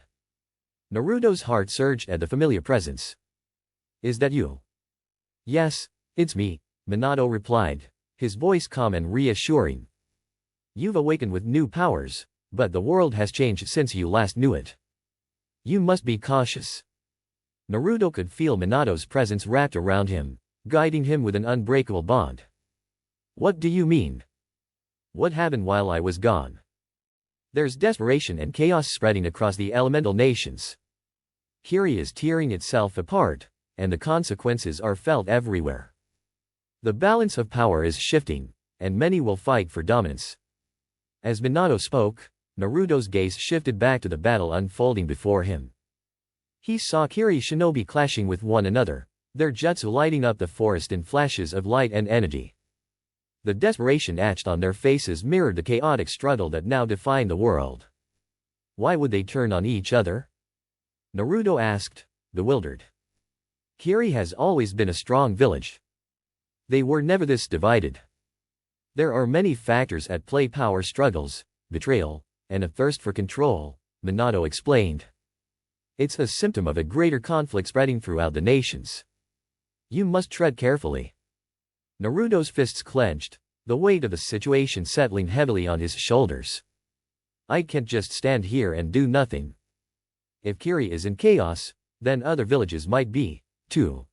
Naruto's heart surged at the familiar presence. Is that you? Yes, it's me, Minato replied, his voice calm and reassuring. You've awakened with new powers, but the world has changed since you last knew it. You must be cautious. Naruto could feel Minato's presence wrapped around him, guiding him with an unbreakable bond. What do you mean? What happened while I was gone? There's desperation and chaos spreading across the elemental nations. Kiri is tearing itself apart, and the consequences are felt everywhere. The balance of power is shifting, and many will fight for dominance. As Minato spoke, Naruto's gaze shifted back to the battle unfolding before him. He saw Kiri shinobi clashing with one another, their jutsu lighting up the forest in flashes of light and energy. The desperation etched on their faces mirrored the chaotic struggle that now defined the world. Why would they turn on each other? Naruto asked, bewildered. Kiri has always been a strong village. They were never this divided. There are many factors at play: power struggles, betrayal, and a thirst for control, Minato explained. It's a symptom of a greater conflict spreading throughout the nations. You must tread carefully. Naruto's fists clenched, the weight of the situation settling heavily on his shoulders. I can't just stand here and do nothing. If Kiri is in chaos, then other villages might be, too.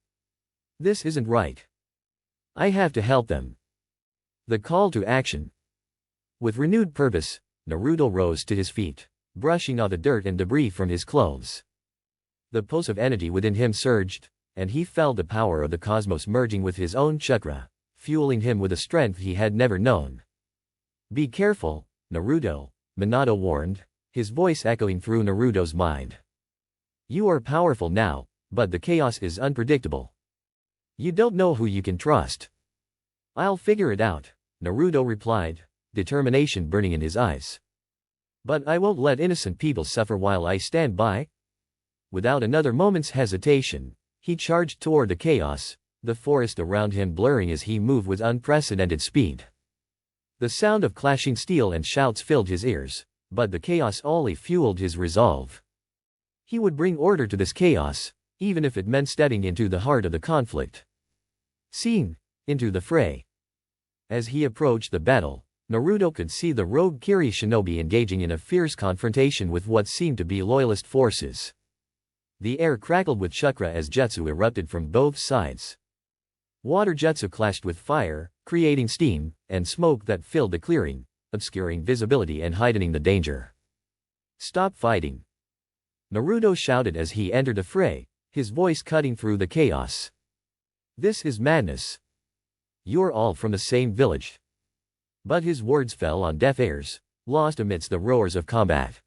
This isn't right. I have to help them. The call to action. With renewed purpose, Naruto rose to his feet, brushing off the dirt and debris from his clothes. The pulse of energy within him surged, and he felt the power of the cosmos merging with his own chakra, fueling him with a strength he had never known. Be careful, Naruto, Minato warned, his voice echoing through Naruto's mind. You are powerful now, but the chaos is unpredictable. You don't know who you can trust. I'll figure it out, Naruto replied, determination burning in his eyes. But I won't let innocent people suffer while I stand by. Without another moment's hesitation, he charged toward the chaos, the forest around him blurring as he moved with unprecedented speed. The sound of clashing steel and shouts filled his ears, but the chaos only fueled his resolve. He would bring order to this chaos, even if it meant stepping into the heart of the conflict. Seen, into the fray. As he approached the battle, Naruto could see the rogue Kiri shinobi engaging in a fierce confrontation with what seemed to be loyalist forces. The air crackled with chakra as jutsu erupted from both sides. Water jutsu clashed with fire, creating steam and smoke that filled the clearing, obscuring visibility and heightening the danger. "Stop fighting!" Naruto shouted as he entered the fray, his voice cutting through the chaos. "This is madness. You're all from the same village." But his words fell on deaf ears, lost amidst the roars of combat.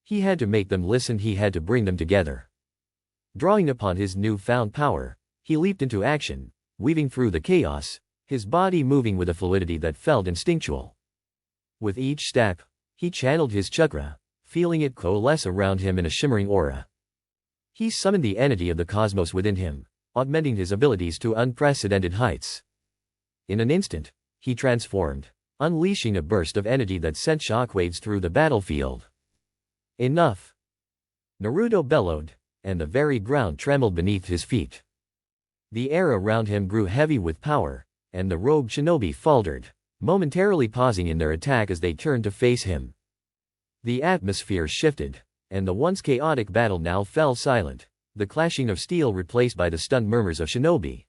He had to make them listen, he had to bring them together. Drawing upon his newfound power, he leaped into action, weaving through the chaos, his body moving with a fluidity that felt instinctual. With each step, he channeled his chakra, feeling it coalesce around him in a shimmering aura. He summoned the entity of the cosmos within him, augmenting his abilities to unprecedented heights. In an instant, he transformed, unleashing a burst of energy that sent shockwaves through the battlefield. "Enough!" Naruto bellowed, and the very ground trembled beneath his feet. The air around him grew heavy with power, and the rogue shinobi faltered, momentarily pausing in their attack as they turned to face him. The atmosphere shifted, and the once chaotic battle now fell silent, the clashing of steel replaced by the stunned murmurs of shinobi.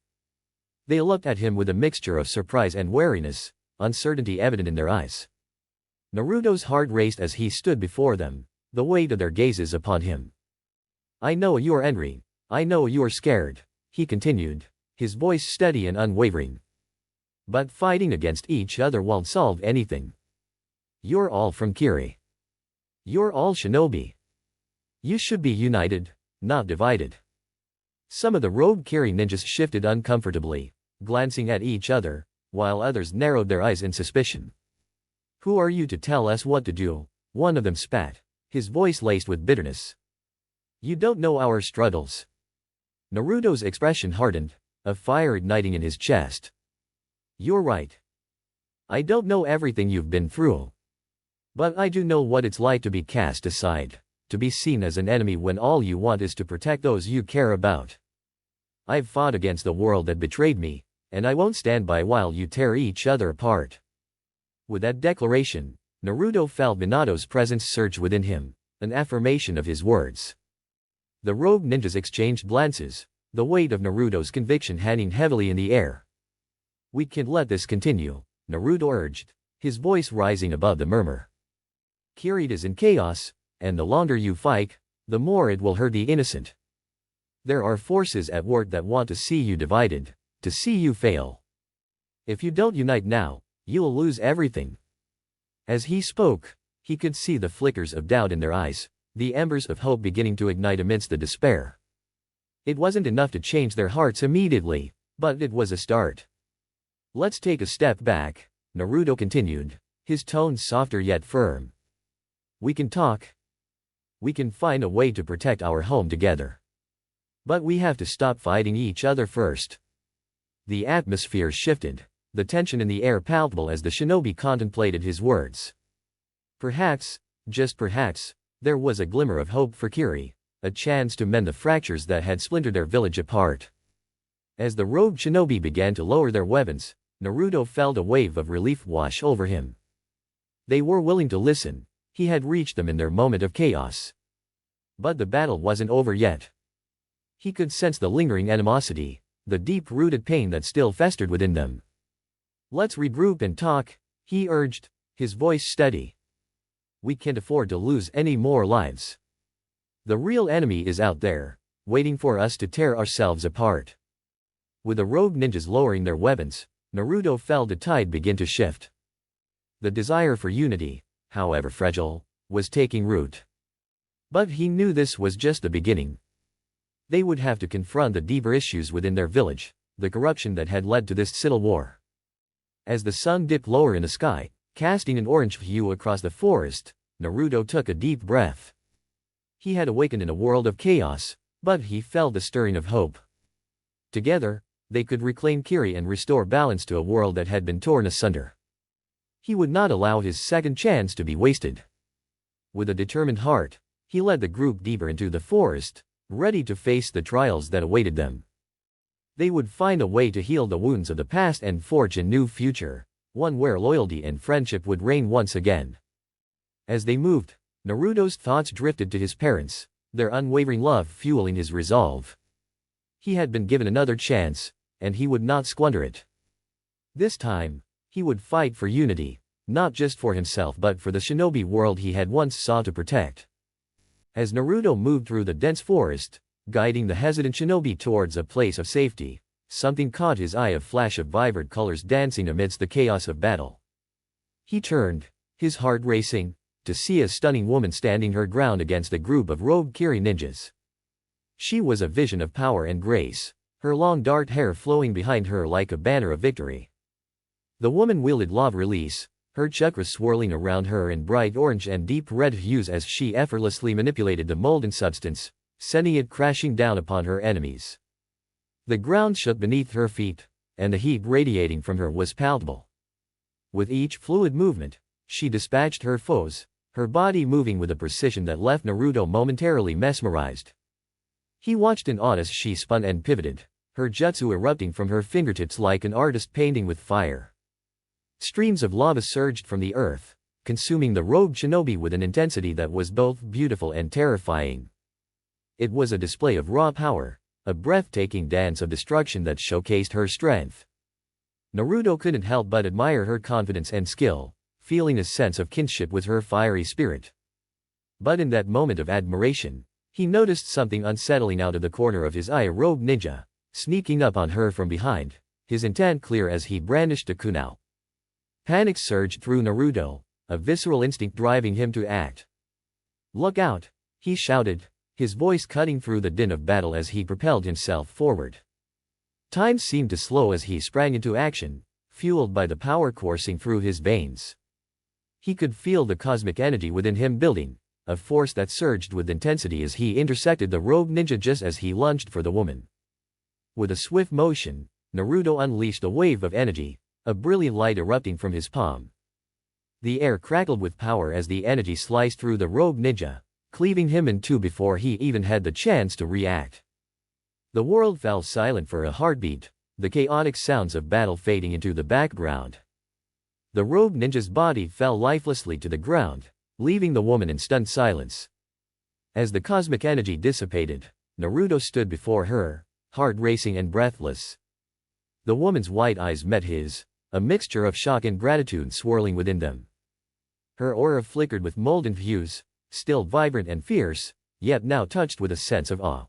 They looked at him with a mixture of surprise and wariness, uncertainty evident in their eyes. Naruto's heart raced as he stood before them, the weight of their gazes upon him. "I know you're angry, I know you're scared," he continued, his voice steady and unwavering. "But fighting against each other won't solve anything. You're all from Kiri. You're all shinobi. You should be united, not divided." Some of the rogue Kiri ninjas shifted uncomfortably, glancing at each other, while others narrowed their eyes in suspicion. "Who are you to tell us what to do?" one of them spat, his voice laced with bitterness. "You don't know our struggles." Naruto's expression hardened, a fire igniting in his chest. "You're right. I don't know everything you've been through. But I do know what it's like to be cast aside, to be seen as an enemy when all you want is to protect those you care about. I've fought against the world that betrayed me, and I won't stand by while you tear each other apart." With that declaration, Naruto felt Minato's presence surge within him, an affirmation of his words. The rogue ninjas exchanged glances, the weight of Naruto's conviction hanging heavily in the air. "We can't let this continue," Naruto urged, his voice rising above the murmur. "Kiri is in chaos, and the longer you fight, the more it will hurt the innocent. There are forces at work that want to see you divided, to see you fail. If you don't unite now, you'll lose everything." As he spoke, he could see the flickers of doubt in their eyes, the embers of hope beginning to ignite amidst the despair. It wasn't enough to change their hearts immediately, but it was a start. "Let's take a step back," Naruto continued, his tone softer yet firm. "We can talk. We can find a way to protect our home together. But we have to stop fighting each other first." The atmosphere shifted, the tension in the air palpable as the shinobi contemplated his words. Perhaps, just perhaps, there was a glimmer of hope for Kiri, a chance to mend the fractures that had splintered their village apart. As the rogue shinobi began to lower their weapons, Naruto felt a wave of relief wash over him. They were willing to listen, he had reached them in their moment of chaos. But the battle wasn't over yet. He could sense the lingering animosity, the deep-rooted pain that still festered within them. "Let's regroup and talk," he urged, his voice steady. "We can't afford to lose any more lives. The real enemy is out there, waiting for us to tear ourselves apart." With the rogue ninjas lowering their weapons, Naruto felt the tide begin to shift. The desire for unity, however fragile, was taking root. But he knew this was just the beginning. They would have to confront the deeper issues within their village, the corruption that had led to this civil war. As the sun dipped lower in the sky, casting an orange hue across the forest, Naruto took a deep breath. He had awakened in a world of chaos, but he felt the stirring of hope. Together, they could reclaim Kiri and restore balance to a world that had been torn asunder. He would not allow his second chance to be wasted. With a determined heart, he led the group deeper into the forest, ready to face the trials that awaited them. They would find a way to heal the wounds of the past and forge a new future, one where loyalty and friendship would reign once again. As they moved, Naruto's thoughts drifted to his parents, their unwavering love fueling his resolve. He had been given another chance, and he would not squander it. This time, he would fight for unity, not just for himself but for the shinobi world he had once sought to protect. As Naruto moved through the dense forest, guiding the hesitant shinobi towards a place of safety, something caught his eye: a flash of vibrant colors dancing amidst the chaos of battle. He turned, his heart racing, to see a stunning woman standing her ground against a group of robed Kiri ninjas. She was a vision of power and grace, her long dark hair flowing behind her like a banner of victory. The woman wielded lava release, her chakras swirling around her in bright orange and deep red hues as she effortlessly manipulated the molten substance, sending it crashing down upon her enemies. The ground shook beneath her feet, and the heat radiating from her was palpable. With each fluid movement, she dispatched her foes, her body moving with a precision that left Naruto momentarily mesmerized. He watched in awe as she spun and pivoted, her jutsu erupting from her fingertips like an artist painting with fire. Streams of lava surged from the earth, consuming the robed shinobi with an intensity that was both beautiful and terrifying. It was a display of raw power, a breathtaking dance of destruction that showcased her strength. Naruto couldn't help but admire her confidence and skill, feeling a sense of kinship with her fiery spirit. But in that moment of admiration, he noticed something unsettling out of the corner of his eye: a robed ninja, sneaking up on her from behind, his intent clear as he brandished a kunai. Panic surged through Naruto, a visceral instinct driving him to act. "Look out!" he shouted, his voice cutting through the din of battle as he propelled himself forward. Time seemed to slow as he sprang into action, fueled by the power coursing through his veins. He could feel the cosmic energy within him building, a force that surged with intensity as he intersected the robed ninja just as he lunged for the woman. With a swift motion, Naruto unleashed a wave of energy, a brilliant light erupting from his palm. The air crackled with power as the energy sliced through the robed ninja, cleaving him in two before he even had the chance to react. The world fell silent for a heartbeat, the chaotic sounds of battle fading into the background. The robed ninja's body fell lifelessly to the ground, leaving the woman in stunned silence. As the cosmic energy dissipated, Naruto stood before her, heart racing and breathless. The woman's wide eyes met his, a mixture of shock and gratitude swirling within them. Her aura flickered with molten hues, still vibrant and fierce, yet now touched with a sense of awe.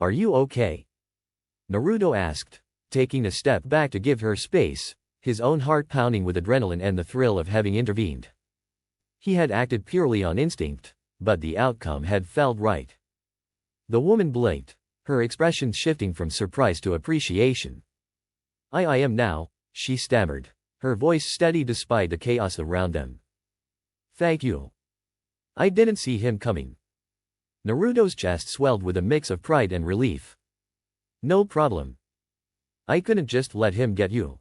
"Are you okay?" Naruto asked, taking a step back to give her space, his own heart pounding with adrenaline and the thrill of having intervened. He had acted purely on instinct, but the outcome had felt right. The woman blinked, her expression shifting from surprise to appreciation. I am now," she stammered, her voice steady despite the chaos around them. "Thank you. I didn't see him coming." Naruto's chest swelled with a mix of pride and relief. "No problem. I couldn't just let him get you."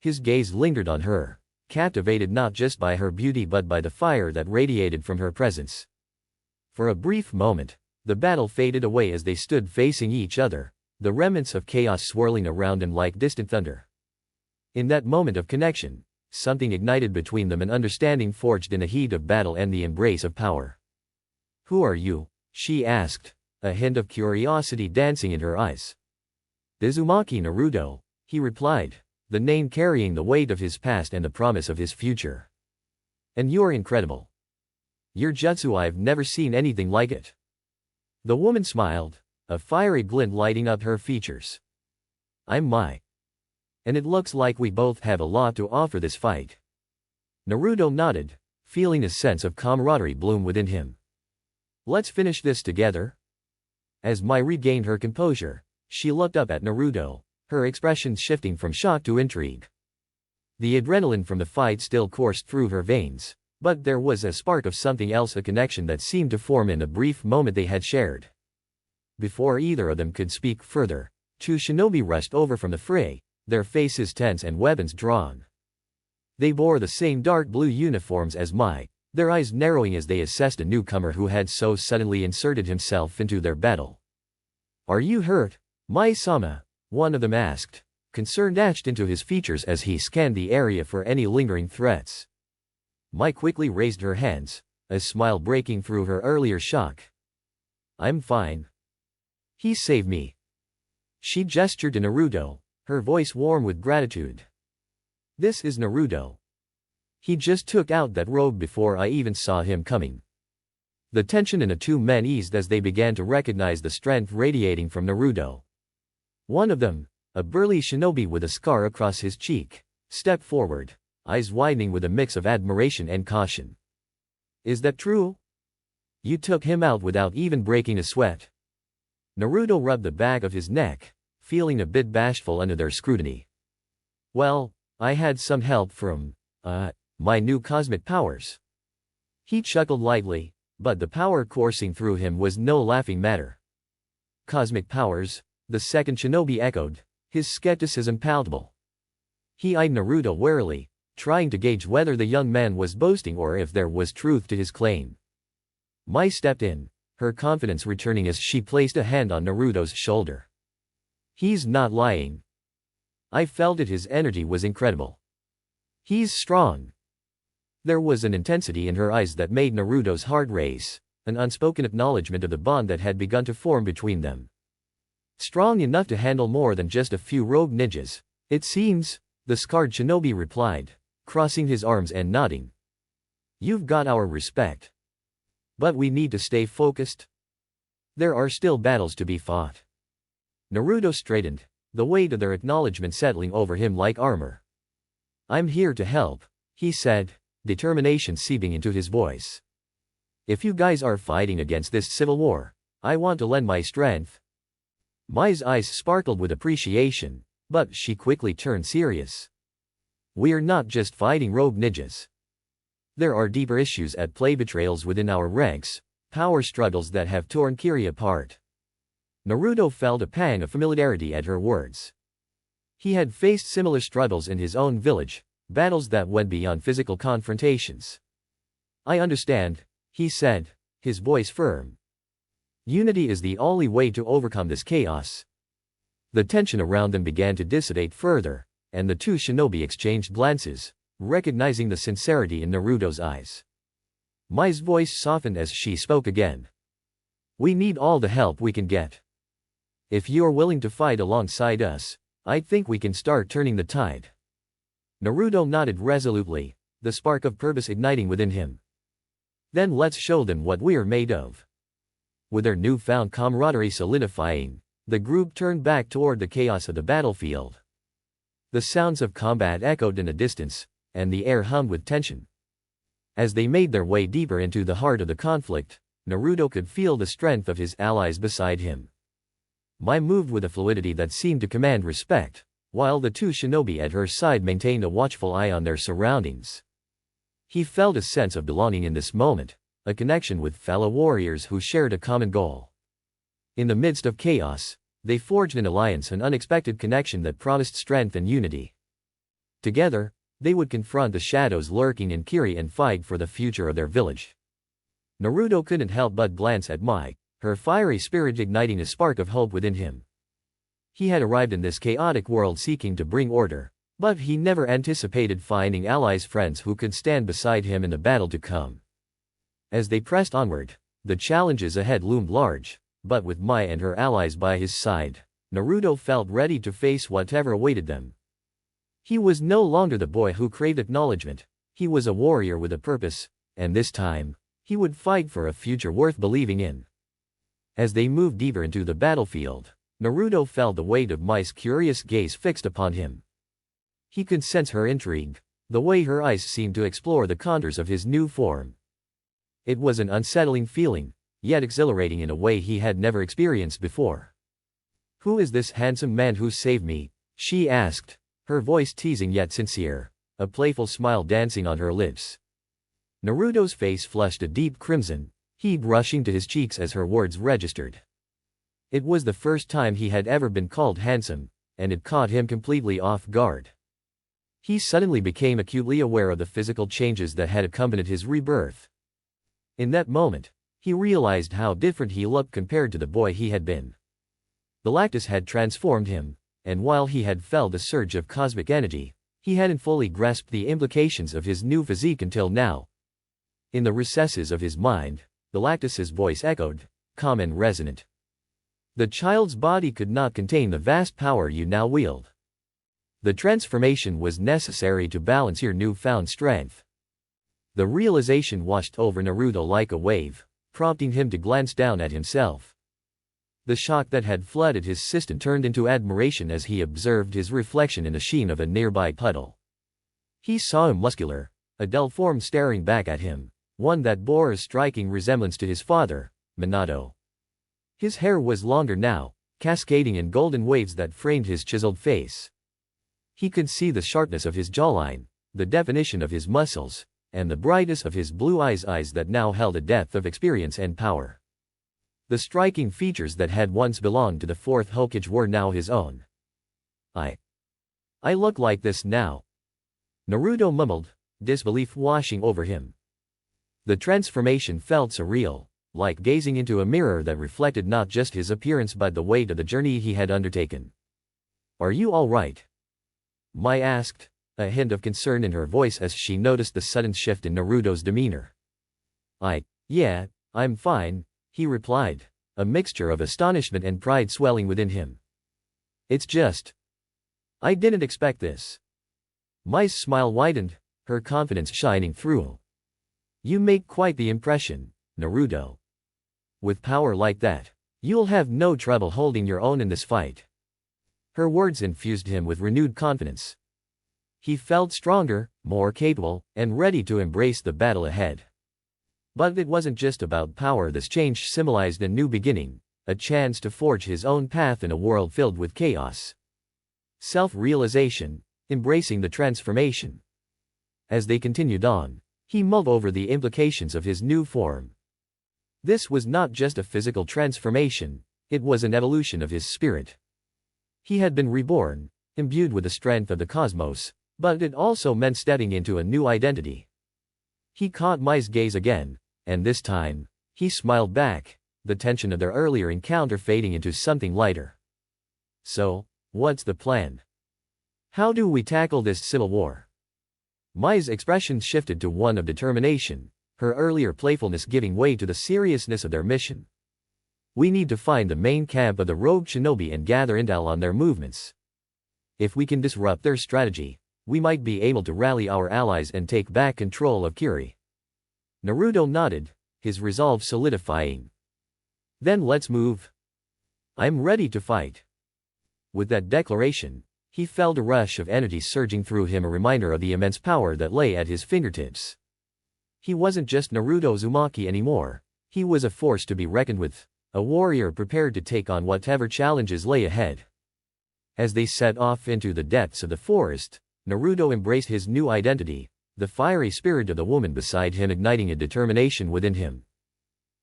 His gaze lingered on her, captivated not just by her beauty but by the fire that radiated from her presence. For a brief moment, the battle faded away as they stood facing each other, the remnants of chaos swirling around them like distant thunder. In that moment of connection, something ignited between them, an understanding forged in the heat of battle and the embrace of power. "Who are you?" she asked, a hint of curiosity dancing in her eyes. "Uzumaki Naruto," he replied, the name carrying the weight of his past and the promise of his future. "And you're incredible. Your jutsu, I've never seen anything like it." The woman smiled, a fiery glint lighting up her features. "I'm Mei. And it looks like we both have a lot to offer this fight." Naruto nodded, feeling a sense of camaraderie bloom within him. "Let's finish this together." As Mei regained her composure, she looked up at Naruto, her expression shifting from shock to intrigue. The adrenaline from the fight still coursed through her veins, but there was a spark of something else, a connection that seemed to form in the brief moment they had shared. Before either of them could speak further, two shinobi rushed over from the fray, their faces tense and weapons drawn. They bore the same dark blue uniforms as Mei, their eyes narrowing as they assessed a newcomer who had so suddenly inserted himself into their battle. "Are you hurt, Mei-sama?" one of them asked, concern etched into his features as he scanned the area for any lingering threats. Mei quickly raised her hands, a smile breaking through her earlier shock. "I'm fine. He saved me." She gestured to Naruto, her voice warm with gratitude. This is Naruto. He just took out that robe before I even saw him coming. The tension in the two men eased as they began to recognize the strength radiating from Naruto. One of them, a burly shinobi with a scar across his cheek, stepped forward, eyes widening with a mix of admiration and caution. Is that true? You took him out without even breaking a sweat. Naruto rubbed the back of his neck, feeling a bit bashful under their scrutiny. Well, I had some help from, my new cosmic powers. He chuckled lightly, but the power coursing through him was no laughing matter. Cosmic powers, the second shinobi echoed, his skepticism palpable. He eyed Naruto warily, trying to gauge whether the young man was boasting or if there was truth to his claim. Mei stepped in, her confidence returning as she placed a hand on Naruto's shoulder. He's not lying. I felt it, his energy was incredible. He's strong. There was an intensity in her eyes that made Naruto's heart race, an unspoken acknowledgement of the bond that had begun to form between them. Strong enough to handle more than just a few rogue ninjas, it seems, the scarred shinobi replied, crossing his arms and nodding. You've got our respect. But we need to stay focused. There are still battles to be fought. Naruto straightened, the weight of their acknowledgement settling over him like armor. I'm here to help, he said, determination seeping into his voice. If you guys are fighting against this civil war, I want to lend my strength. Mei's eyes sparkled with appreciation, but she quickly turned serious. We're not just fighting rogue ninjas. There are deeper issues at play, betrayals within our ranks, power struggles that have torn Kiri apart. Naruto felt a pang of familiarity at her words. He had faced similar struggles in his own village, battles that went beyond physical confrontations. I understand, he said, his voice firm. Unity is the only way to overcome this chaos. The tension around them began to dissipate further, and the two shinobi exchanged glances, recognizing the sincerity in Naruto's eyes. Mei's voice softened as she spoke again. We need all the help we can get. If you're willing to fight alongside us, I think we can start turning the tide. Naruto nodded resolutely, the spark of purpose igniting within him. Then let's show them what we're made of. With their newfound camaraderie solidifying, the group turned back toward the chaos of the battlefield. The sounds of combat echoed in the distance, and the air hummed with tension. As they made their way deeper into the heart of the conflict, Naruto could feel the strength of his allies beside him. Mei moved with a fluidity that seemed to command respect, while the two shinobi at her side maintained a watchful eye on their surroundings. He felt a sense of belonging in this moment, a connection with fellow warriors who shared a common goal. In the midst of chaos, they forged an alliance, an unexpected connection that promised strength and unity. Together, they would confront the shadows lurking in Kiri and fight for the future of their village. Naruto couldn't help but glance at Mei, her fiery spirit igniting a spark of hope within him. He had arrived in this chaotic world seeking to bring order, but he never anticipated finding allies, friends who could stand beside him in the battle to come. As they pressed onward, the challenges ahead loomed large, but with Mei and her allies by his side, Naruto felt ready to face whatever awaited them. He was no longer the boy who craved acknowledgement, he was a warrior with a purpose, and this time, he would fight for a future worth believing in. As they moved deeper into the battlefield, Naruto felt the weight of Mei's curious gaze fixed upon him. He could sense her intrigue, the way her eyes seemed to explore the contours of his new form. It was an unsettling feeling, yet exhilarating in a way he had never experienced before. Who is this handsome man who saved me? She asked, her voice teasing yet sincere, a playful smile dancing on her lips. Naruto's face flushed a deep crimson, heat rushing to his cheeks as her words registered. It was the first time he had ever been called handsome, and it caught him completely off guard. He suddenly became acutely aware of the physical changes that had accompanied his rebirth. In that moment, he realized how different he looked compared to the boy he had been. Galactus had transformed him, and while he had felt a surge of cosmic energy, he hadn't fully grasped the implications of his new physique until now. In the recesses of his mind, Galactus's voice echoed, calm and resonant. The child's body could not contain the vast power you now wield. The transformation was necessary to balance your newfound strength. The realization washed over Naruto like a wave, prompting him to glance down at himself. The shock that had flooded his system turned into admiration as he observed his reflection in the sheen of a nearby puddle. He saw a muscular, adult form staring back at him, one that bore a striking resemblance to his father, Minato. His hair was longer now, cascading in golden waves that framed his chiseled face. He could see the sharpness of his jawline, the definition of his muscles, and the brightness of his blue eyes that now held a depth of experience and power. The striking features that had once belonged to the fourth Hokage were now his own. I look like this now," Naruto mumbled, disbelief washing over him. The transformation felt surreal, like gazing into a mirror that reflected not just his appearance but the weight of the journey he had undertaken. "Are you all right?" Mei asked, a hint of concern in her voice as she noticed the sudden shift in Naruto's demeanor. Yeah, I'm fine," he replied, a mixture of astonishment and pride swelling within him. "It's just, I didn't expect this." Mei's smile widened, her confidence shining through. "You make quite the impression, Naruto. With power like that, you'll have no trouble holding your own in this fight." Her words infused him with renewed confidence. He felt stronger, more capable, and ready to embrace the battle ahead. But it wasn't just about power. This change symbolized a new beginning, a chance to forge his own path in a world filled with chaos. Self-realization, embracing the transformation. As they continued on, he mulled over the implications of his new form. This was not just a physical transformation, it was an evolution of his spirit. He had been reborn, imbued with the strength of the cosmos, but it also meant stepping into a new identity. He caught Mei's gaze again, and this time, he smiled back, the tension of their earlier encounter fading into something lighter. "So, what's the plan? How do we tackle this civil war?" Mei's expression shifted to one of determination, her earlier playfulness giving way to the seriousness of their mission. "We need to find the main camp of the rogue shinobi and gather intel on their movements. If we can disrupt their strategy, we might be able to rally our allies and take back control of Kiri." Naruto nodded, his resolve solidifying. "Then let's move. I'm ready to fight." With that declaration, he felt a rush of energy surging through him, a reminder of the immense power that lay at his fingertips. He wasn't just Naruto Uzumaki anymore, he was a force to be reckoned with, a warrior prepared to take on whatever challenges lay ahead. As they set off into the depths of the forest, Naruto embraced his new identity, the fiery spirit of the woman beside him igniting a determination within him.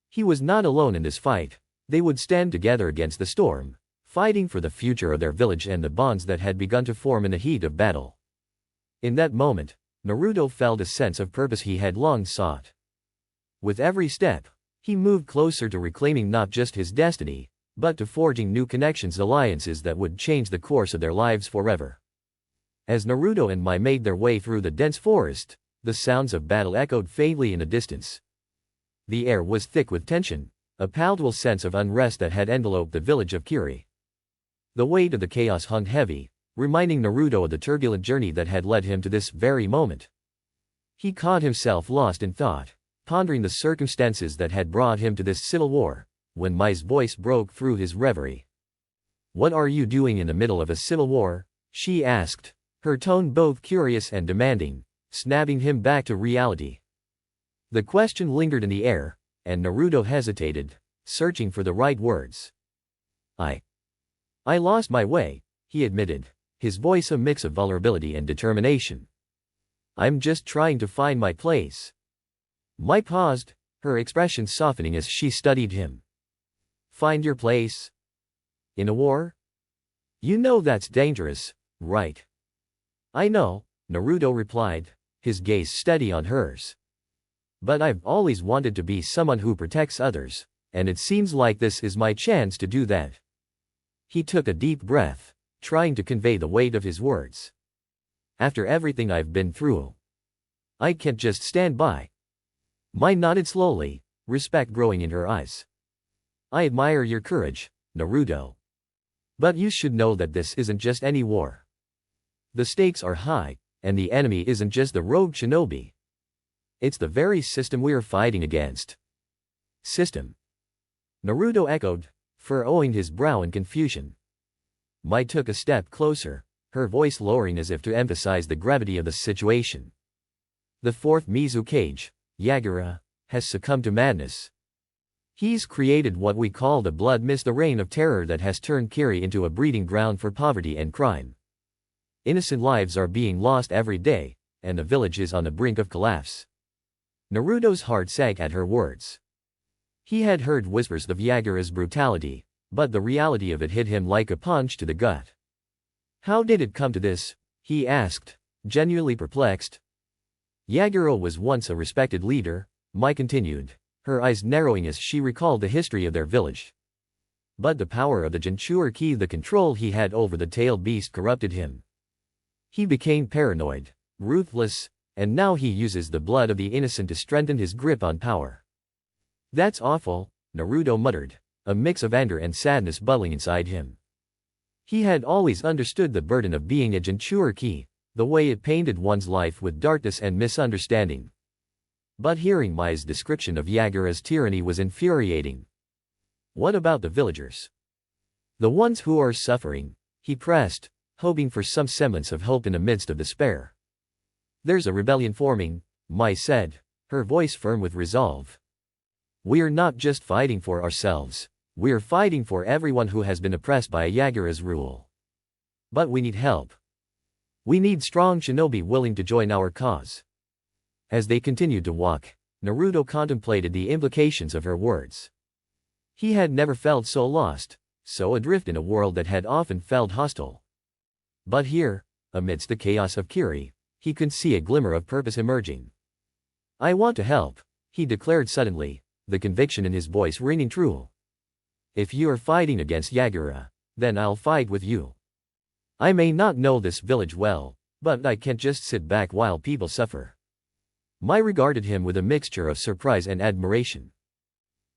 He was not alone in this fight, they would stand together against the storm, fighting for the future of their village and the bonds that had begun to form in the heat of battle. In that moment, Naruto felt a sense of purpose he had long sought. With every step, he moved closer to reclaiming not just his destiny, but to forging new connections, alliances that would change the course of their lives forever. As Naruto and Mei made their way through the dense forest, the sounds of battle echoed faintly in the distance. The air was thick with tension, a palpable sense of unrest that had enveloped the village of Kiri. The weight of the chaos hung heavy, reminding Naruto of the turbulent journey that had led him to this very moment. He caught himself lost in thought, pondering the circumstances that had brought him to this civil war, when Mei's voice broke through his reverie. "What are you doing in the middle of a civil war?" she asked, her tone both curious and demanding, snapping him back to reality. The question lingered in the air, and Naruto hesitated, searching for the right words. I lost my way," he admitted, his voice a mix of vulnerability and determination. "I'm just trying to find my place." Mei paused, her expression softening as she studied him. "Find your place? In a war? You know that's dangerous, right?" "I know," Naruto replied, his gaze steady on hers. "But I've always wanted to be someone who protects others, and it seems like this is my chance to do that." He took a deep breath, trying to convey the weight of his words. "After everything I've been through, I can't just stand by." Mei nodded slowly, respect growing in her eyes. "I admire your courage, Naruto. But you should know that this isn't just any war. The stakes are high, and the enemy isn't just the rogue shinobi. It's the very system we're fighting against. System? Naruto echoed, furrowing his brow in confusion. Mei took a step closer, her voice lowering as if to emphasize the gravity of the situation. The fourth Mizukage, Yagura, has succumbed to madness. He's created what we call the blood mist, the reign of terror that has turned Kiri into a breeding ground for poverty and crime. Innocent lives are being lost every day, and the village is on the brink of collapse. Naruto's heart sank at her words. He had heard whispers of Yagura's brutality, but the reality of it hit him like a punch to the gut. How did it come to this? He asked, genuinely perplexed. Yagura was once a respected leader, Mei continued, her eyes narrowing as she recalled the history of their village. But the power of the Jinchuriki, the control he had over the tailed beast, corrupted him. He became paranoid, ruthless, and now he uses the blood of the innocent to strengthen his grip on power. That's awful, Naruto muttered, a mix of anger and sadness bubbling inside him. He had always understood the burden of being a Jinchuriki, the way it painted one's life with darkness and misunderstanding. But hearing Mei's description of Yagura's tyranny was infuriating. What about the villagers? The ones who are suffering, he pressed, hoping for some semblance of hope in the midst of despair. There's a rebellion forming, Mei said, her voice firm with resolve. We're not just fighting for ourselves, we're fighting for everyone who has been oppressed by Yagura's rule. But we need help. We need strong shinobi willing to join our cause. As they continued to walk, Naruto contemplated the implications of her words. He had never felt so lost, so adrift in a world that had often felt hostile. But here, amidst the chaos of Kiri, he could see a glimmer of purpose emerging. I want to help, he declared suddenly, the conviction in his voice ringing true. If you are fighting against Yagura, then I'll fight with you. I may not know this village well, but I can't just sit back while people suffer. Mei regarded him with a mixture of surprise and admiration.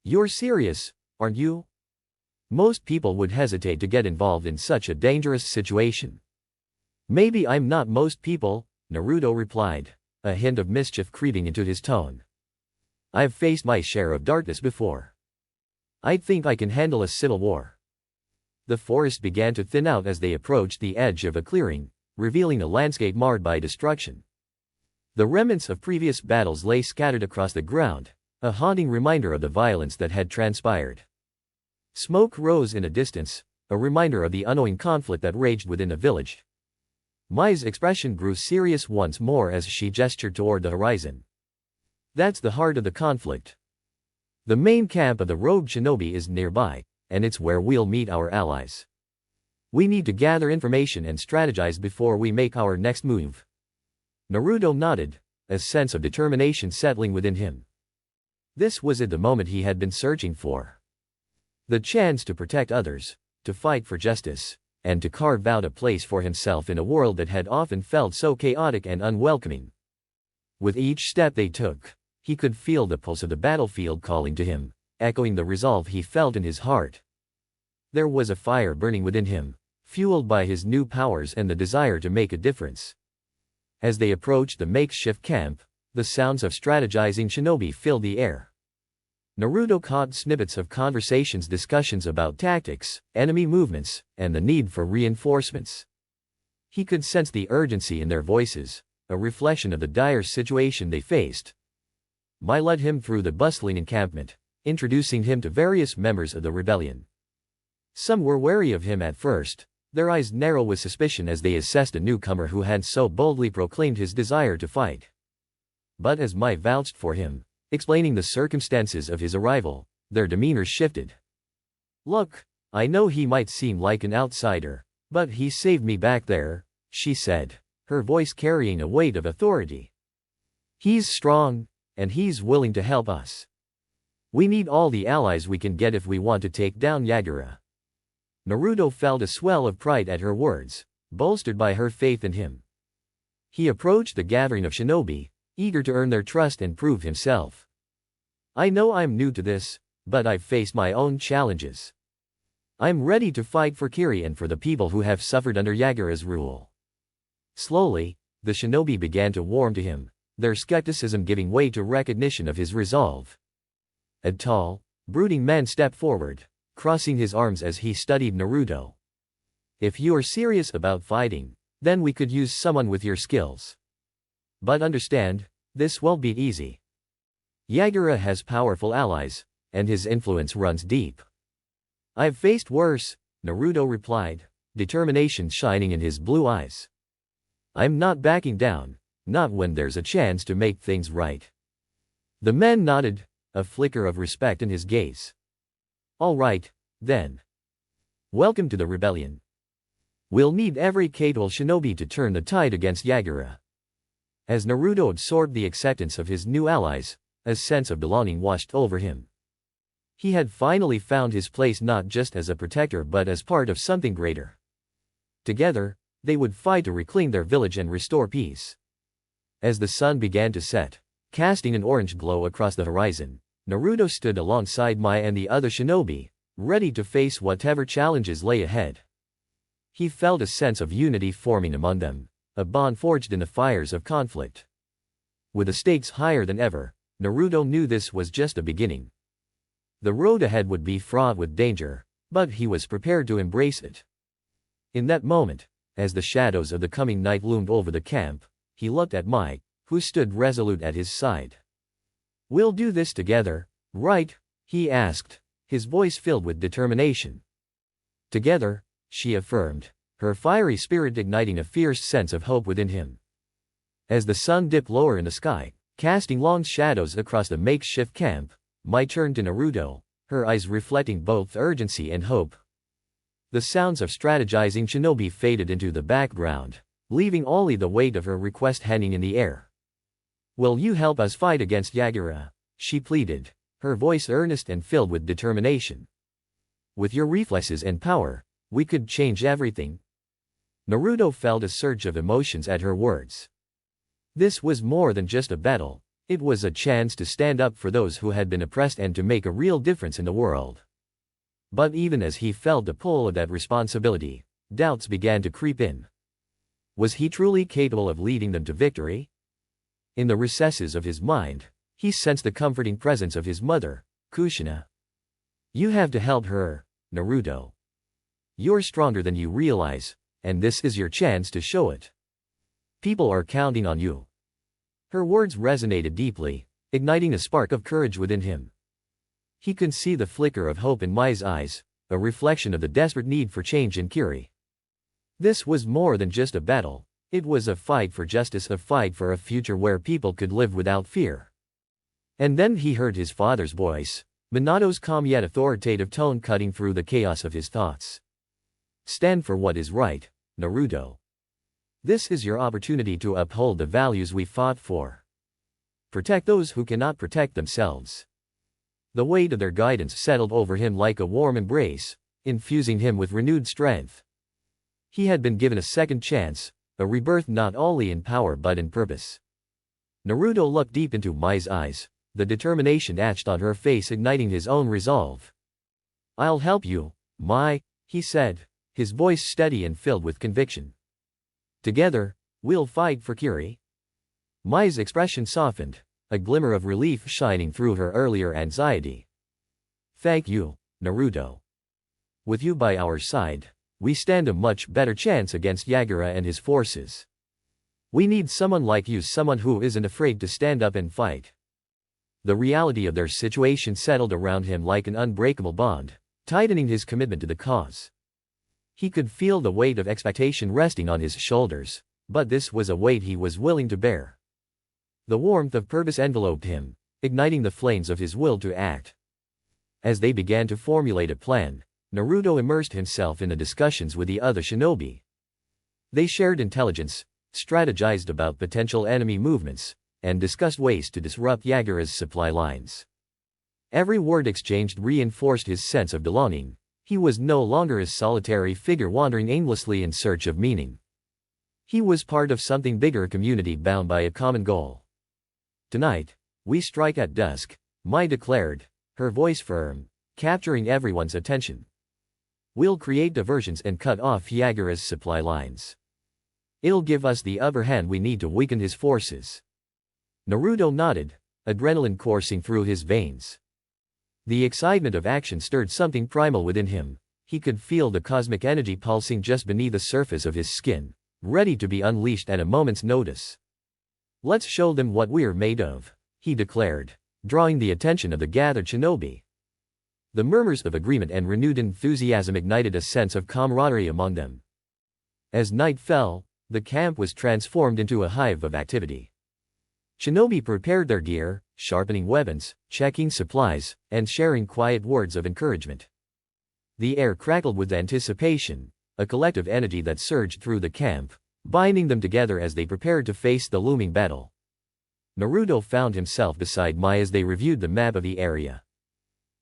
You're serious, aren't you? Most people would hesitate to get involved in such a dangerous situation. Maybe I'm not most people, Naruto replied, a hint of mischief creeping into his tone. I've faced my share of darkness before. I think I can handle a civil war. The forest began to thin out as they approached the edge of a clearing, revealing a landscape marred by destruction. The remnants of previous battles lay scattered across the ground, a haunting reminder of the violence that had transpired. Smoke rose in the distance, a reminder of the unknowing conflict that raged within the village. Mei's expression grew serious once more as she gestured toward the horizon. That's the heart of the conflict. The main camp of the rogue shinobi is nearby, and it's where we'll meet our allies. We need to gather information and strategize before we make our next move. Naruto nodded, a sense of determination settling within him. This was the moment he had been searching for. The chance to protect others, to fight for justice, and to carve out a place for himself in a world that had often felt so chaotic and unwelcoming. With each step they took, he could feel the pulse of the battlefield calling to him, echoing the resolve he felt in his heart. There was a fire burning within him, fueled by his new powers and the desire to make a difference. As they approached the makeshift camp, the sounds of strategizing shinobi filled the air. Naruto caught snippets of conversations, discussions about tactics, enemy movements, and the need for reinforcements. He could sense the urgency in their voices, a reflection of the dire situation they faced. Mei led him through the bustling encampment, introducing him to various members of the rebellion. Some were wary of him at first, their eyes narrow with suspicion as they assessed a newcomer who had so boldly proclaimed his desire to fight. But as Mei vouched for him, explaining the circumstances of his arrival, their demeanor shifted. Look, I know he might seem like an outsider, but he saved me back there, she said, her voice carrying a weight of authority. He's strong, and he's willing to help us. We need all the allies we can get if we want to take down Yagura. Naruto felt a swell of pride at her words, bolstered by her faith in him. He approached the gathering of shinobi, eager to earn their trust and prove himself. I know I'm new to this, but I've faced my own challenges. I'm ready to fight for Kiri and for the people who have suffered under Yagura's rule. Slowly, the shinobi began to warm to him, their skepticism giving way to recognition of his resolve. A tall, brooding man stepped forward, crossing his arms as he studied Naruto. If you are serious about fighting, then we could use someone with your skills. But understand, this won't be easy. Yagura has powerful allies, and his influence runs deep. I've faced worse, Naruto replied, determination shining in his blue eyes. I'm not backing down, not when there's a chance to make things right. The man nodded, a flicker of respect in his gaze. All right, then. Welcome to the rebellion. We'll need every capable shinobi to turn the tide against Yagura. As Naruto absorbed the acceptance of his new allies, a sense of belonging washed over him. He had finally found his place not just as a protector but as part of something greater. Together, they would fight to reclaim their village and restore peace. As the sun began to set, casting an orange glow across the horizon, Naruto stood alongside Mai and the other shinobi, ready to face whatever challenges lay ahead. He felt a sense of unity forming among them, a bond forged in the fires of conflict. With the stakes higher than ever, Naruto knew this was just a beginning. The road ahead would be fraught with danger, but he was prepared to embrace it. In that moment, as the shadows of the coming night loomed over the camp, he looked at Mai, who stood resolute at his side. We'll do this together, right? He asked, his voice filled with determination. Together, she affirmed, her fiery spirit igniting a fierce sense of hope within him. As the sun dipped lower in the sky, casting long shadows across the makeshift camp, Mai turned to Naruto, her eyes reflecting both urgency and hope. The sounds of strategizing shinobi faded into the background, leaving only the weight of her request hanging in the air. Will you help us fight against Yagura? She pleaded, her voice earnest and filled with determination. With your reflexes and power, we could change everything. Naruto felt a surge of emotions at her words. This was more than just a battle, it was a chance to stand up for those who had been oppressed and to make a real difference in the world. But even as he felt the pull of that responsibility, doubts began to creep in. Was he truly capable of leading them to victory? In the recesses of his mind, he sensed the comforting presence of his mother, Kushina. You have to help her, Naruto. You're stronger than you realize, and this is your chance to show it. People are counting on you. Her words resonated deeply, igniting a spark of courage within him. He could see the flicker of hope in Mai's eyes, a reflection of the desperate need for change in Kiri. This was more than just a battle, it was a fight for justice, a fight for a future where people could live without fear. And then he heard his father's voice, Minato's calm yet authoritative tone cutting through the chaos of his thoughts. Stand for what is right, Naruto. This is your opportunity to uphold the values we fought for. Protect those who cannot protect themselves. The weight of their guidance settled over him like a warm embrace, infusing him with renewed strength. He had been given a second chance, a rebirth not only in power but in purpose. Naruto looked deep into Mai's eyes, the determination etched on her face igniting his own resolve. I'll help you, Mai, he said, his voice steady and filled with conviction. Together, we'll fight for Kiri. Mai's expression softened, a glimmer of relief shining through her earlier anxiety. Thank you, Naruto. With you by our side, we stand a much better chance against Yagura and his forces. We need someone like you, someone who isn't afraid to stand up and fight. The reality of their situation settled around him like an unbreakable bond, tightening his commitment to the cause. He could feel the weight of expectation resting on his shoulders, but this was a weight he was willing to bear. The warmth of purpose enveloped him, igniting the flames of his will to act. As they began to formulate a plan, Naruto immersed himself in the discussions with the other shinobi. They shared intelligence, strategized about potential enemy movements, and discussed ways to disrupt Yagura's supply lines. Every word exchanged reinforced his sense of belonging. He was no longer a solitary figure wandering aimlessly in search of meaning. He was part of something bigger, a community bound by a common goal. Tonight, we strike at dusk, Mai declared, her voice firm, capturing everyone's attention. We'll create diversions and cut off Yagura's supply lines. It'll give us the upper hand we need to weaken his forces. Naruto nodded, adrenaline coursing through his veins. The excitement of action stirred something primal within him. He could feel the cosmic energy pulsing just beneath the surface of his skin, ready to be unleashed at a moment's notice. Let's show them what we're made of, he declared, drawing the attention of the gathered shinobi. The murmurs of agreement and renewed enthusiasm ignited a sense of camaraderie among them. As night fell, the camp was transformed into a hive of activity. Shinobi prepared their gear, sharpening weapons, checking supplies, and sharing quiet words of encouragement. The air crackled with anticipation, a collective energy that surged through the camp, binding them together as they prepared to face the looming battle. Naruto found himself beside Mai as they reviewed the map of the area.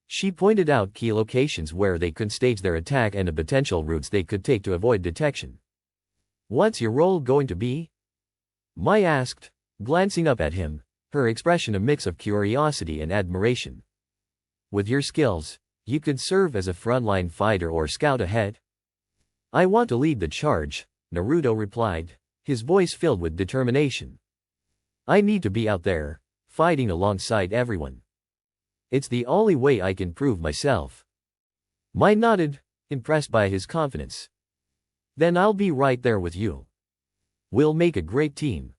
She pointed out key locations where they could stage their attack and the potential routes they could take to avoid detection. "What's your role going to be?" Mai asked, glancing up at him, her expression a mix of curiosity and admiration. "With your skills, you could serve as a frontline fighter or scout ahead." "I want to lead the charge," Naruto replied, his voice filled with determination. "I need to be out there, fighting alongside everyone. It's the only way I can prove myself." Mai nodded, impressed by his confidence. "Then I'll be right there with you. We'll make a great team."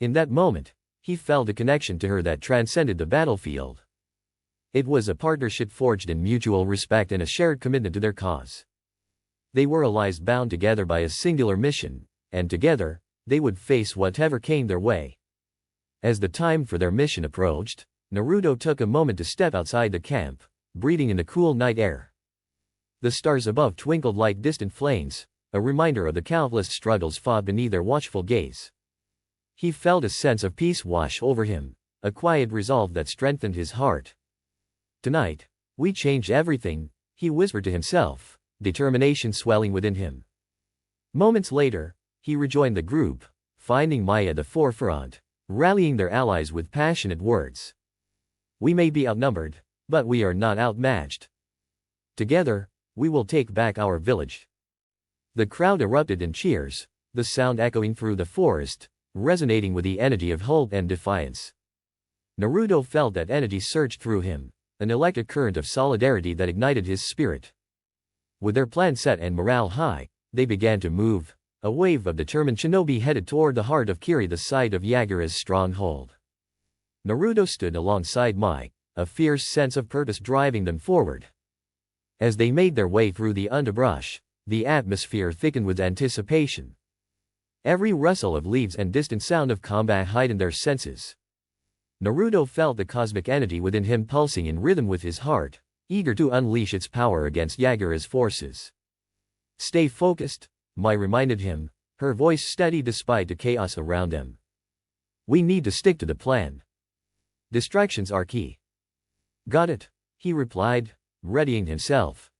In that moment, he felt a connection to her that transcended the battlefield. It was a partnership forged in mutual respect and a shared commitment to their cause. They were allies bound together by a singular mission, and together, they would face whatever came their way. As the time for their mission approached, Naruto took a moment to step outside the camp, breathing in the cool night air. The stars above twinkled like distant flames, a reminder of the countless struggles fought beneath their watchful gaze. He felt a sense of peace wash over him, a quiet resolve that strengthened his heart. "Tonight, we change everything," he whispered to himself, determination swelling within him. Moments later, he rejoined the group, finding Mai at the forefront, rallying their allies with passionate words. "We may be outnumbered, but we are not outmatched. Together, we will take back our village." The crowd erupted in cheers, the sound echoing through the forest, resonating with the energy of hope and defiance. Naruto felt that energy surge through him, an electric current of solidarity that ignited his spirit. With their plan set and morale high, they began to move, a wave of determined shinobi headed toward the heart of Kiri, the site of Yagura's stronghold. Naruto stood alongside Mai, a fierce sense of purpose driving them forward. As they made their way through the underbrush, the atmosphere thickened with anticipation. Every rustle of leaves and distant sound of combat heightened their senses. Naruto felt the cosmic energy within him pulsing in rhythm with his heart, eager to unleash its power against Yagura's forces. "Stay focused," Mai reminded him, her voice steady despite the chaos around them. "We need to stick to the plan. Distractions are key." "Got it," he replied, readying himself.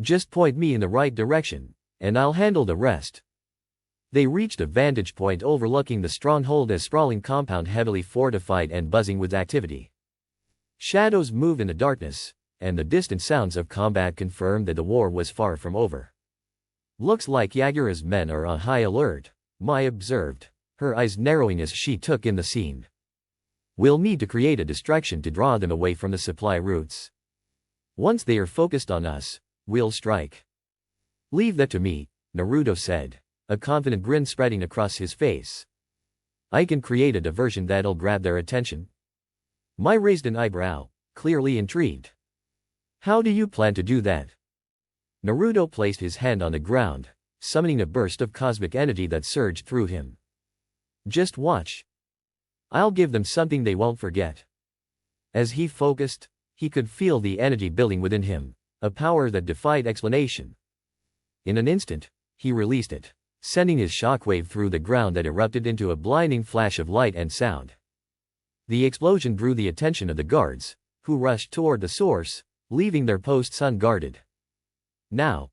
"Just point me in the right direction, and I'll handle the rest." They reached a vantage point overlooking the stronghold, a sprawling compound heavily fortified and buzzing with activity. Shadows moved in the darkness, and the distant sounds of combat confirmed that the war was far from over. "Looks like Yagura's men are on high alert," Mai observed, her eyes narrowing as she took in the scene. "We'll need to create a distraction to draw them away from the supply routes. Once they are focused on us, we'll strike." "Leave that to me," Naruto said, a confident grin spreading across his face. "I can create a diversion that'll grab their attention." Mai raised an eyebrow, clearly intrigued. "How do you plan to do that?" Naruto placed his hand on the ground, summoning a burst of cosmic energy that surged through him. "Just watch. I'll give them something they won't forget." As he focused, he could feel the energy building within him, a power that defied explanation. In an instant, he released it, sending his shockwave through the ground that erupted into a blinding flash of light and sound. The explosion drew the attention of the guards, who rushed toward the source, leaving their posts unguarded. "Now!"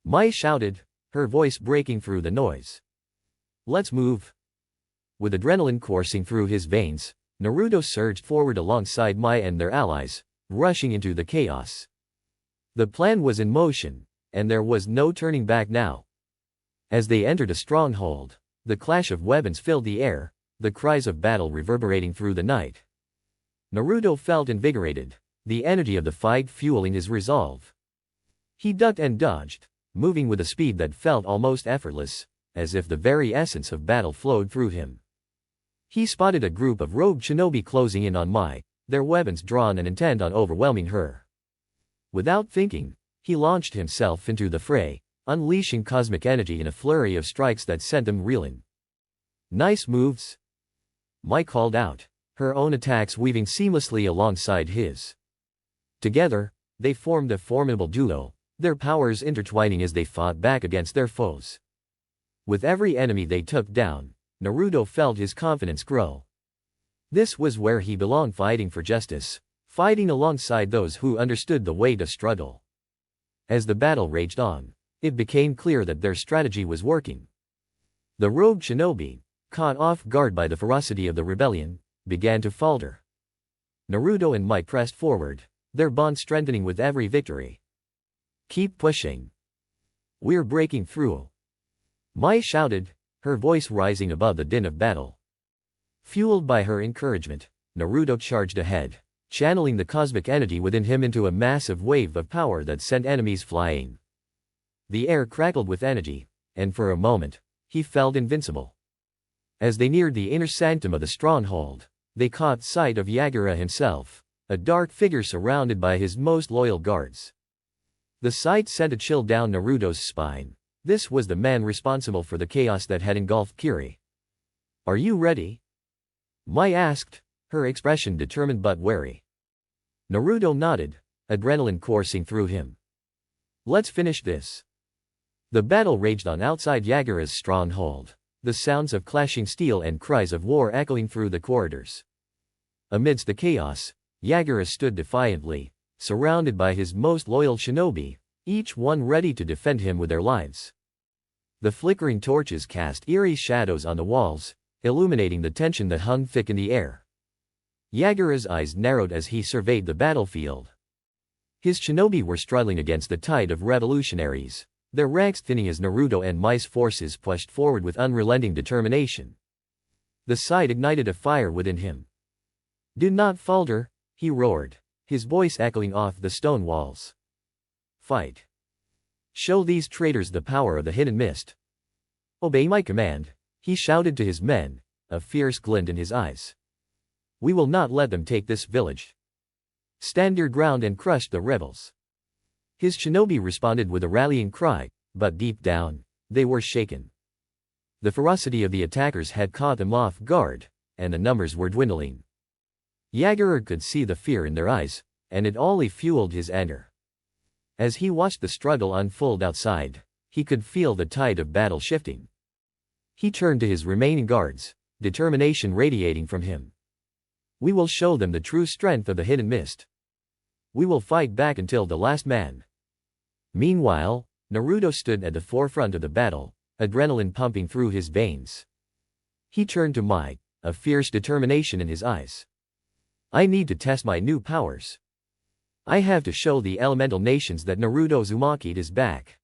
Mai shouted, her voice breaking through the noise. "Let's move." With adrenaline coursing through his veins, Naruto surged forward alongside Mai and their allies, rushing into the chaos. The plan was in motion, and there was no turning back now. As they entered a stronghold, the clash of weapons filled the air, the cries of battle reverberating through the night. Naruto felt invigorated, the energy of the fight fueling his resolve. He ducked and dodged, moving with a speed that felt almost effortless, as if the very essence of battle flowed through him. He spotted a group of rogue shinobi closing in on Mei, their weapons drawn and intent on overwhelming her. Without thinking, he launched himself into the fray, unleashing cosmic energy in a flurry of strikes that sent them reeling. "Nice moves," Mei called out, her own attacks weaving seamlessly alongside his. Together, they formed a formidable duo, their powers intertwining as they fought back against their foes. With every enemy they took down, Naruto felt his confidence grow. This was where he belonged, fighting for justice, fighting alongside those who understood the weight of struggle. As the battle raged on, it became clear that their strategy was working. The rogue shinobi, caught off guard by the ferocity of the rebellion, began to falter. Naruto and Mei pressed forward, their bond strengthening with every victory. "Keep pushing. We're breaking through," Mei shouted, her voice rising above the din of battle. Fueled by her encouragement, Naruto charged ahead, channeling the cosmic energy within him into a massive wave of power that sent enemies flying. The air crackled with energy, and for a moment, he felt invincible. As they neared the inner sanctum of the stronghold, they caught sight of Yagura himself, a dark figure surrounded by his most loyal guards. The sight sent a chill down Naruto's spine. This was the man responsible for the chaos that had engulfed Kiri. "Are you ready?" Mei asked, her expression determined but wary. Naruto nodded, adrenaline coursing through him. "Let's finish this." The battle raged on outside Yagura's stronghold, the sounds of clashing steel and cries of war echoing through the corridors. Amidst the chaos, Yagura stood defiantly, surrounded by his most loyal shinobi, each one ready to defend him with their lives. The flickering torches cast eerie shadows on the walls, illuminating the tension that hung thick in the air. Yagura's eyes narrowed as he surveyed the battlefield. His shinobi were struggling against the tide of revolutionaries, their ranks thinning as Naruto and Mei's forces pushed forward with unrelenting determination. The sight ignited a fire within him. "Do not falter," he roared, his voice echoing off the stone walls. "Fight. Show these traitors the power of the hidden mist. Obey my command," he shouted to his men, a fierce glint in his eyes. "We will not let them take this village. Stand your ground and crush the rebels." His shinobi responded with a rallying cry, but deep down, they were shaken. The ferocity of the attackers had caught them off guard, and the numbers were dwindling. Yagura could see the fear in their eyes, and it only fueled his anger. As he watched the struggle unfold outside, he could feel the tide of battle shifting. He turned to his remaining guards, determination radiating from him. "We will show them the true strength of the hidden mist. We will fight back until the last man." Meanwhile, Naruto stood at the forefront of the battle, adrenaline pumping through his veins. He turned to Mei, a fierce determination in his eyes. "I need to test my new powers. I have to show the elemental nations that Naruto Uzumaki is back."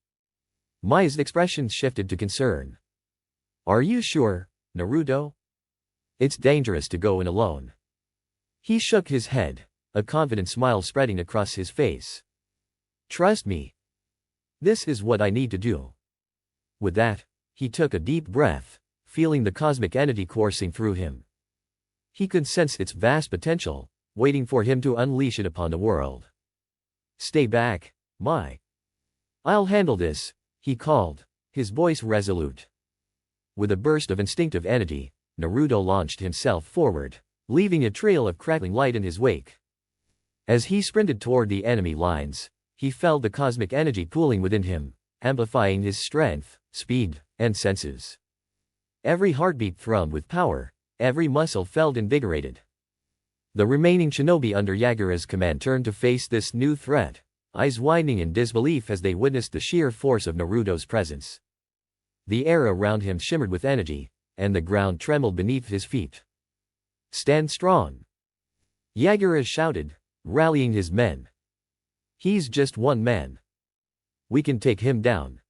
Mei's expression shifted to concern. "Are you sure, Naruto? It's dangerous to go in alone." He shook his head, a confident smile spreading across his face. "Trust me. This is what I need to do." With that, he took a deep breath, feeling the cosmic energy coursing through him. He could sense its vast potential, waiting for him to unleash it upon the world. "Stay back, Mei. I'll handle this," he called, his voice resolute. With a burst of instinctive energy, Naruto launched himself forward, leaving a trail of crackling light in his wake. As he sprinted toward the enemy lines, he felt the cosmic energy pooling within him, amplifying his strength, speed, and senses. Every heartbeat thrummed with power, every muscle felt invigorated. The remaining shinobi under Yagura's command turned to face this new threat, eyes widening in disbelief as they witnessed the sheer force of Naruto's presence. The air around him shimmered with energy, and the ground trembled beneath his feet. "Stand strong," Yagura shouted, rallying his men. "He's just one man. We can take him down."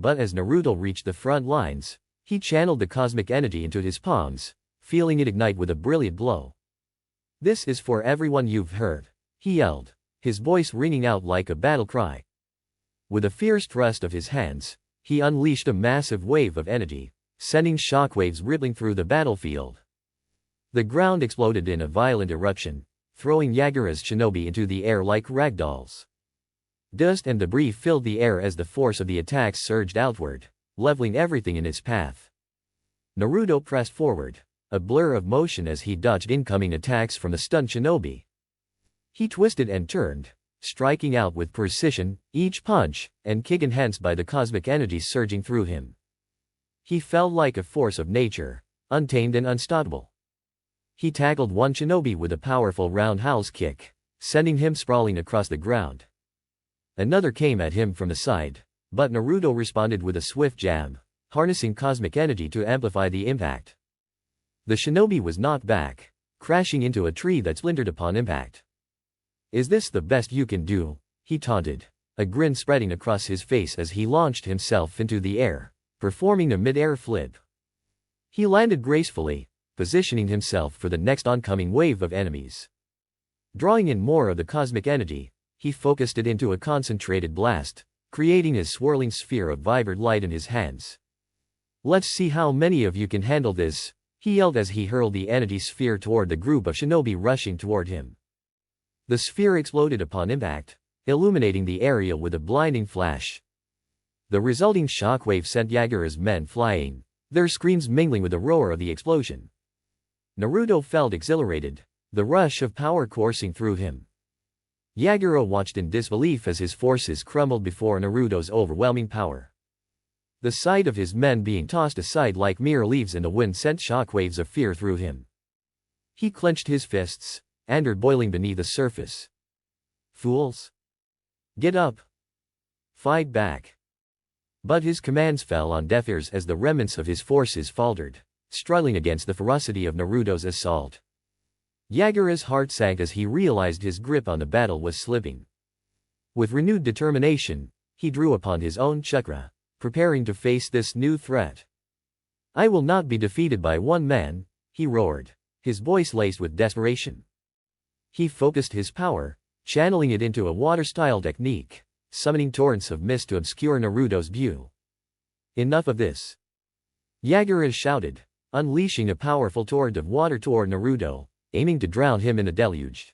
But as Naruto reached the front lines, he channeled the cosmic energy into his palms, feeling it ignite with a brilliant glow. "This is for everyone you've hurt," he yelled, his voice ringing out like a battle cry. With a fierce thrust of his hands, he unleashed a massive wave of energy, sending shockwaves rippling through the battlefield. The ground exploded in a violent eruption, throwing Yagura's shinobi into the air like ragdolls. Dust and debris filled the air as the force of the attacks surged outward, leveling everything in its path. Naruto pressed forward, a blur of motion as he dodged incoming attacks from the stunned shinobi. He twisted and turned, striking out with precision, each punch and kick enhanced by the cosmic energy surging through him. He felt like a force of nature, untamed and unstoppable. He tackled one shinobi with a powerful roundhouse kick, sending him sprawling across the ground. Another came at him from the side, but Naruto responded with a swift jab, harnessing cosmic energy to amplify the impact. The shinobi was knocked back, crashing into a tree that splintered upon impact. "Is this the best you can do?" he taunted, a grin spreading across his face as he launched himself into the air, performing a mid-air flip. He landed gracefully, positioning himself for the next oncoming wave of enemies. Drawing in more of the cosmic energy, he focused it into a concentrated blast, creating a swirling sphere of vibrant light in his hands. "Let's see how many of you can handle this," he yelled as he hurled the energy sphere toward the group of shinobi rushing toward him. The sphere exploded upon impact, illuminating the area with a blinding flash. The resulting shockwave sent Yagura's men flying, their screams mingling with the roar of the explosion. Naruto felt exhilarated, the rush of power coursing through him. Yagura watched in disbelief as his forces crumbled before Naruto's overwhelming power. The sight of his men being tossed aside like mere leaves in the wind sent shockwaves of fear through him. He clenched his fists, anger boiling beneath the surface. "Fools! Get up! Fight back!" But his commands fell on deaf ears as the remnants of his forces faltered, struggling against the ferocity of Naruto's assault. Yagura's heart sank as he realized his grip on the battle was slipping. With renewed determination, he drew upon his own chakra, preparing to face this new threat. "I will not be defeated by one man," he roared, his voice laced with desperation. He focused his power, channeling it into a water-style technique, summoning torrents of mist to obscure Naruto's view. "Enough of this!" Yagura shouted, unleashing a powerful torrent of water toward Naruto, aiming to drown him in a deluge.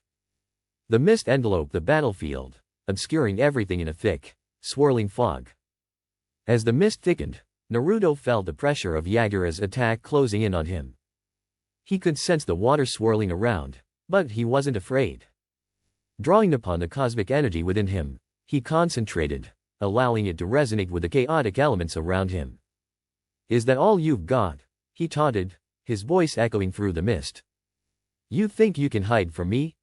The mist enveloped the battlefield, obscuring everything in a thick, swirling fog. As the mist thickened, Naruto felt the pressure of Yagura's attack closing in on him. He could sense the water swirling around, but he wasn't afraid. Drawing upon the cosmic energy within him, he concentrated, allowing it to resonate with the chaotic elements around him. "Is that all you've got?" he taunted, his voice echoing through the mist. "You think you can hide from me?"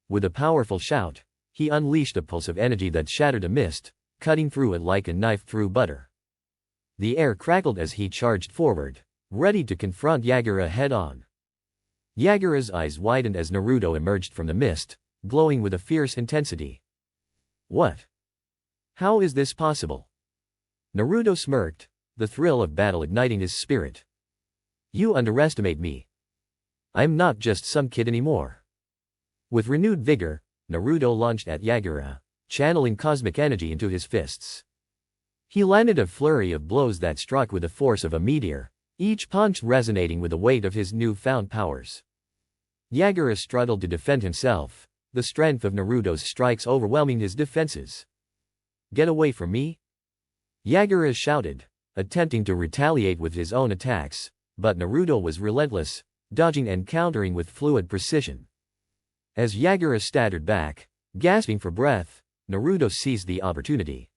With a powerful shout, he unleashed a pulse of energy that shattered the mist, cutting through it like a knife through butter. The air crackled as he charged forward, ready to confront Yagura head-on. Yagura's eyes widened as Naruto emerged from the mist, glowing with a fierce intensity. "What? How is this possible?" Naruto smirked, the thrill of battle igniting his spirit. "You underestimate me. I'm not just some kid anymore." With renewed vigor, Naruto lunged at Yagura, channeling cosmic energy into his fists. He landed a flurry of blows that struck with the force of a meteor, each punch resonating with the weight of his newfound powers. Yagura struggled to defend himself, the strength of Naruto's strikes overwhelming his defenses. "Get away from me!" Yagura shouted, attempting to retaliate with his own attacks, but Naruto was relentless, dodging and countering with fluid precision. As Yagura staggered back, gasping for breath, Naruto seized the opportunity.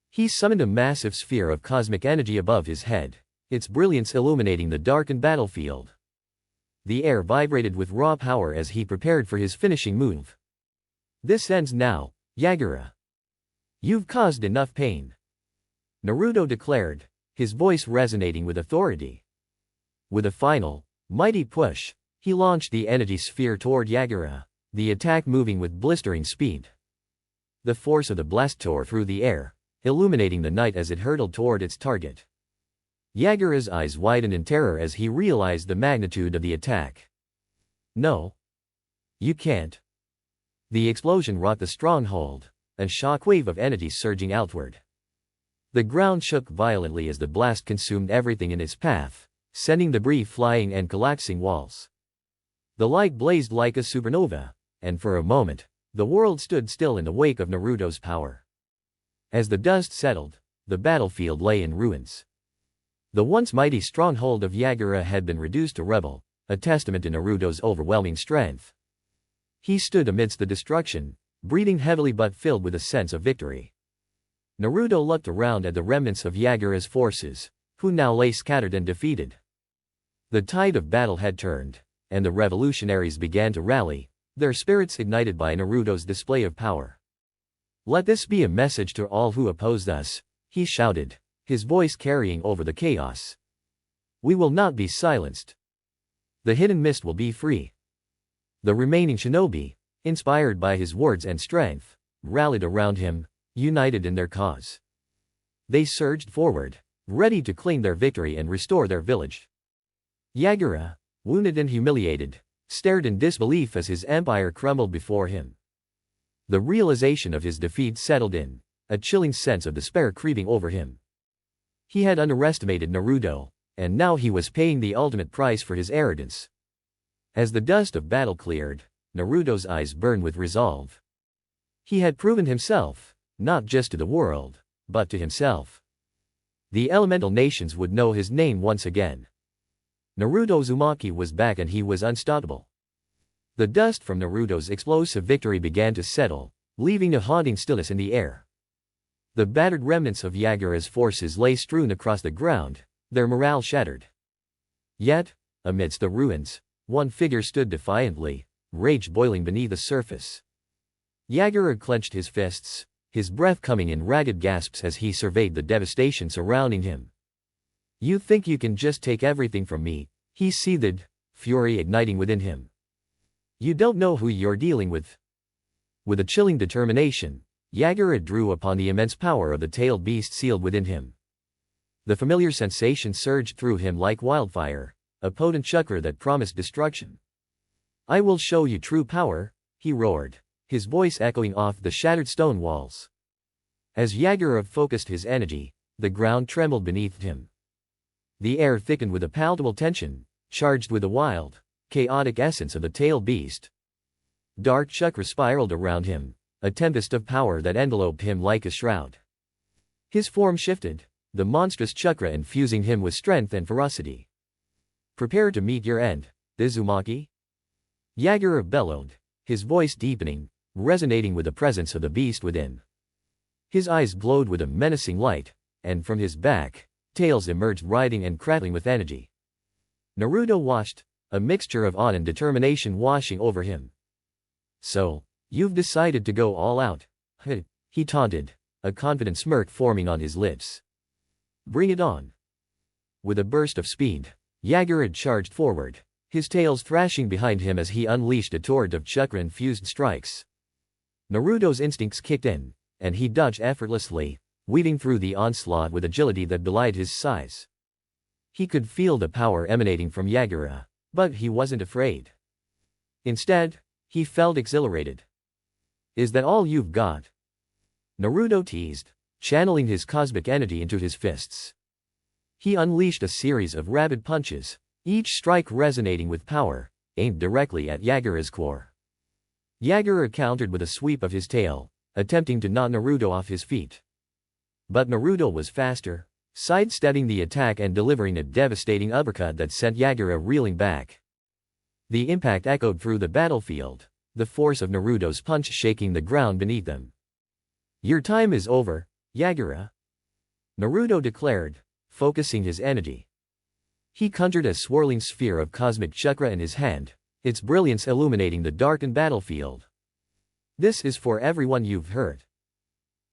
He summoned a massive sphere of cosmic energy above his head, its brilliance illuminating the darkened battlefield. The air vibrated with raw power as he prepared for his finishing move. "This ends now, Yagura. You've caused enough pain," Naruto declared, his voice resonating with authority. With a final, mighty push, he launched the energy sphere toward Yagura, the attack moving with blistering speed. The force of the blast tore through the air, illuminating the night as it hurtled toward its target. Yagura's eyes widened in terror as he realized the magnitude of the attack. No. You can't. The explosion rocked the stronghold, a shockwave of energy surging outward. The ground shook violently as the blast consumed everything in its path, sending debris flying and collapsing walls. The light blazed like a supernova, and for a moment, the world stood still in the wake of Naruto's power. As the dust settled, the battlefield lay in ruins. The once mighty stronghold of Yagura had been reduced to rubble, a testament to Naruto's overwhelming strength. He stood amidst the destruction, breathing heavily but filled with a sense of victory. Naruto looked around at the remnants of Yagura's forces, who now lay scattered and defeated. The tide of battle had turned, and the revolutionaries began to rally, their spirits ignited by Naruto's display of power. "Let this be a message to all who opposed us," he shouted, his voice carrying over the chaos. "We will not be silenced. The hidden mist will be free." The remaining shinobi, inspired by his words and strength, rallied around him, united in their cause. They surged forward, ready to claim their victory and restore their village. Yagura, wounded and humiliated, stared in disbelief as his empire crumbled before him. The realization of his defeat settled in, a chilling sense of despair creeping over him. He had underestimated Naruto, and now he was paying the ultimate price for his arrogance. As the dust of battle cleared, Naruto's eyes burned with resolve. He had proven himself, not just to the world, but to himself. The elemental nations would know his name once again. Naruto Uzumaki was back and he was unstoppable. The dust from Naruto's explosive victory began to settle, leaving a haunting stillness in the air. The battered remnants of Yagura's forces lay strewn across the ground, their morale shattered. Yet, amidst the ruins, one figure stood defiantly, rage boiling beneath the surface. Yagura clenched his fists, his breath coming in ragged gasps as he surveyed the devastation surrounding him. "You think you can just take everything from me?" he seethed, fury igniting within him. "You don't know who you're dealing with." With a chilling determination, Yagura drew upon the immense power of the tailed beast sealed within him. The familiar sensation surged through him like wildfire, a potent chakra that promised destruction. "I will show you true power," he roared, his voice echoing off the shattered stone walls. As Yagura focused his energy, the ground trembled beneath him. The air thickened with a palpable tension, charged with the wild, chaotic essence of the tailed beast. Dark chakra spiraled around him, a tempest of power that enveloped him like a shroud. His form shifted, the monstrous chakra infusing him with strength and ferocity. "Prepare to meet your end, Uzumaki," Yagura bellowed, his voice deepening, resonating with the presence of the beast within. His eyes glowed with a menacing light, and from his back, tails emerged writhing and crackling with energy. Naruto watched, a mixture of awe and determination washing over him. "So, you've decided to go all out, huh?" he taunted, a confident smirk forming on his lips. "Bring it on." With a burst of speed, Yagura charged forward, his tails thrashing behind him as he unleashed a torrent of chakra-infused strikes. Naruto's instincts kicked in, and he dodged effortlessly, weaving through the onslaught with agility that belied his size. He could feel the power emanating from Yagura, but he wasn't afraid. Instead, he felt exhilarated. "Is that all you've got?" Naruto teased, channeling his cosmic energy into his fists. He unleashed a series of rapid punches, each strike resonating with power, aimed directly at Yagura's core. Yagura countered with a sweep of his tail, attempting to knock Naruto off his feet. But Naruto was faster, sidestepping the attack and delivering a devastating uppercut that sent Yagura reeling back. The impact echoed through the battlefield, the force of Naruto's punch shaking the ground beneath them. "Your time is over, Yagura," Naruto declared, focusing his energy. He conjured a swirling sphere of cosmic chakra in his hand, its brilliance illuminating the darkened battlefield. "This is for everyone you've hurt."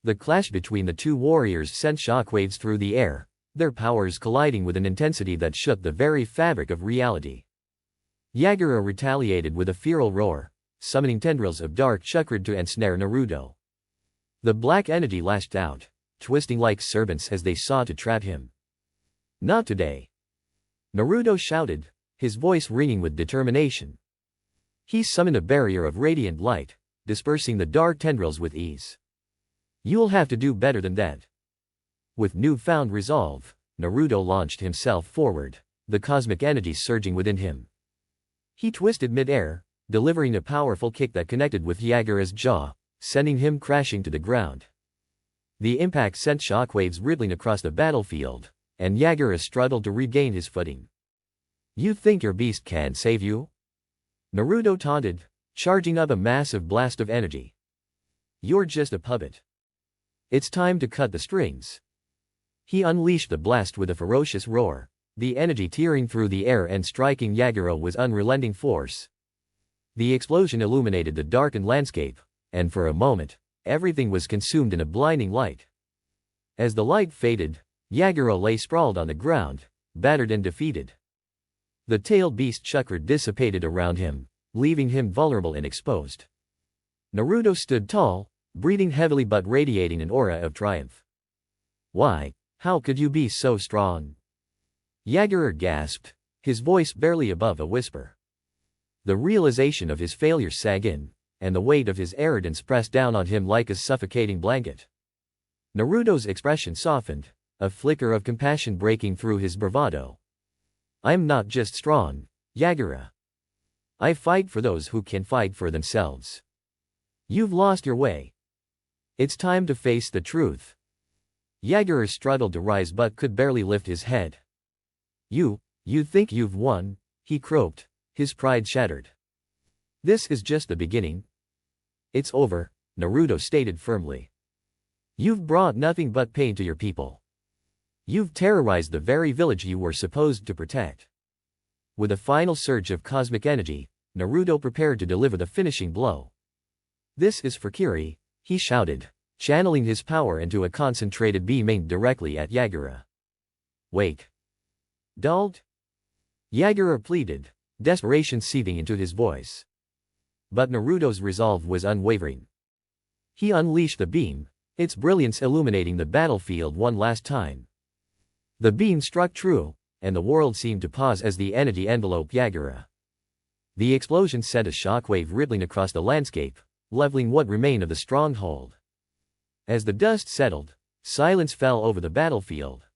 The clash between the two warriors sent shockwaves through the air, their powers colliding with an intensity that shook the very fabric of reality. Yagura retaliated with a feral roar, summoning tendrils of dark chakra to ensnare Naruto. The black energy lashed out, twisting like serpents as they sought to trap him. Not today. Naruto shouted, his voice ringing with determination. He summoned a barrier of radiant light, dispersing the dark tendrils with ease. You'll have to do better than that. With newfound resolve, Naruto launched himself forward, the cosmic energy surging within him. He twisted mid-air, delivering a powerful kick that connected with Yagura's jaw, sending him crashing to the ground. The impact sent shockwaves rippling across the battlefield, and Yagura struggled to regain his footing. You think your beast can save you? Naruto taunted, charging up a massive blast of energy. You're just a puppet. It's time to cut the strings. He unleashed the blast with a ferocious roar, the energy tearing through the air and striking Yagura with unrelenting force. The explosion illuminated the darkened landscape, and for a moment, everything was consumed in a blinding light. As the light faded, Yagura lay sprawled on the ground, battered and defeated. The tailed beast chakra dissipated around him, leaving him vulnerable and exposed. Naruto stood tall, breathing heavily but radiating an aura of triumph. Why? How could you be so strong? Yagura gasped, his voice barely above a whisper. The realization of his failure sank in, and the weight of his arrogance pressed down on him like a suffocating blanket. Naruto's expression softened, a flicker of compassion breaking through his bravado. I'm not just strong, Yagura. I fight for those who can fight for themselves. You've lost your way. It's time to face the truth. Yagura struggled to rise but could barely lift his head. You think you've won, he croaked, his pride shattered. This is just the beginning. It's over, Naruto stated firmly. You've brought nothing but pain to your people. You've terrorized the very village you were supposed to protect. With a final surge of cosmic energy, Naruto prepared to deliver the finishing blow. This is for Kiri, he shouted, channeling his power into a concentrated beam aimed directly at Yagura. Wait. Dulled? Yagura pleaded, desperation seeping into his voice. But Naruto's resolve was unwavering. He unleashed the beam, its brilliance illuminating the battlefield one last time. The beam struck true, and the world seemed to pause as the energy enveloped Yagura. The explosion sent a shockwave rippling across the landscape, leveling what remained of the stronghold. As the dust settled, silence fell over the battlefield.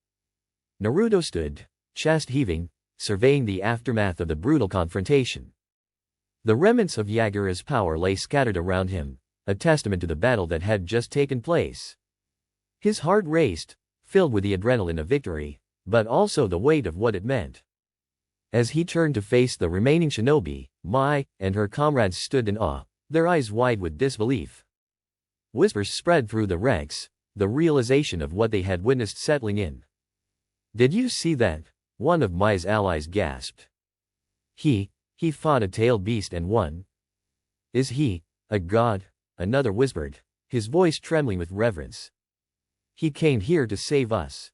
Naruto stood, chest heaving, surveying the aftermath of the brutal confrontation. The remnants of Yagura's power lay scattered around him, a testament to the battle that had just taken place. His heart raced, filled with the adrenaline of victory, but also the weight of what it meant. As he turned to face the remaining shinobi, Mei and her comrades stood in awe, their eyes wide with disbelief. Whispers spread through the ranks, the realization of what they had witnessed settling in. Did you see that? One of Mei's allies gasped. He fought a tailed beast and won. Is he a god? Another whispered, his voice trembling with reverence. He came here to save us.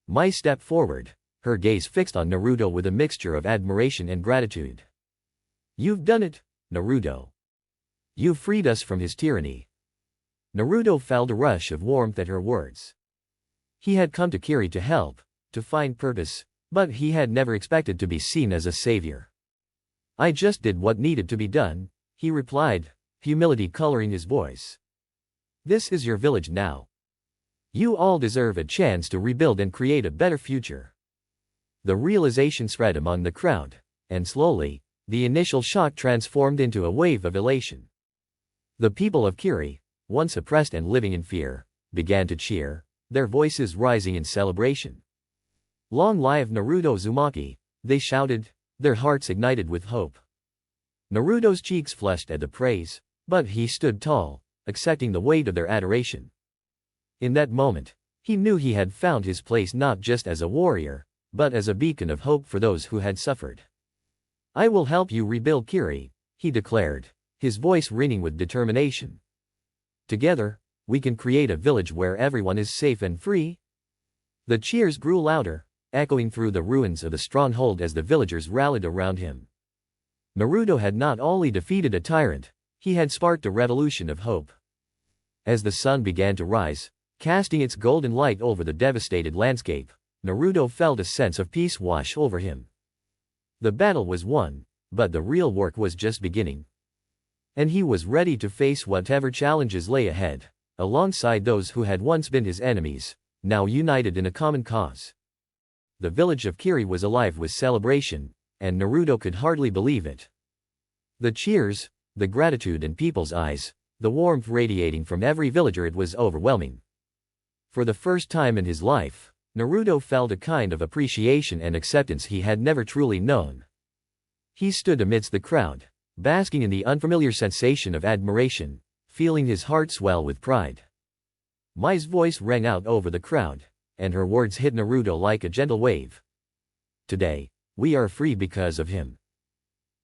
Mei stepped forward, her gaze fixed on Naruto with a mixture of admiration and gratitude. You've done it, Naruto. You've freed us from his tyranny. Naruto felt a rush of warmth at her words. He had come to Kiri to help, to find purpose, but he had never expected to be seen as a savior. I just did what needed to be done, he replied, humility coloring his voice. This is your village now. You all deserve a chance to rebuild and create a better future. The realization spread among the crowd, and slowly, the initial shock transformed into a wave of elation. The people of Kiri, once oppressed and living in fear, began to cheer, their voices rising in celebration. Long live Naruto Uzumaki, they shouted, their hearts ignited with hope. Naruto's cheeks flushed at the praise, but he stood tall, accepting the weight of their adoration. In that moment, he knew he had found his place not just as a warrior, but as a beacon of hope for those who had suffered. I will help you rebuild Kiri, he declared, his voice ringing with determination. Together, we can create a village where everyone is safe and free. The cheers grew louder, echoing through the ruins of the stronghold as the villagers rallied around him. Naruto had not only defeated a tyrant, he had sparked a revolution of hope. As the sun began to rise, Casting its golden light over the devastated landscape, Naruto felt a sense of peace wash over him. The battle was won, but the real work was just beginning. And he was ready to face whatever challenges lay ahead, alongside those who had once been his enemies, now united in a common cause. The village of Kiri was alive with celebration, and Naruto could hardly believe it. The cheers, the gratitude in people's eyes, the warmth radiating from every villager, it was overwhelming. For the first time in his life, Naruto felt a kind of appreciation and acceptance he had never truly known. He stood amidst the crowd, basking in the unfamiliar sensation of admiration, feeling his heart swell with pride. Mei's voice rang out over the crowd, and her words hit Naruto like a gentle wave. Today, we are free because of him.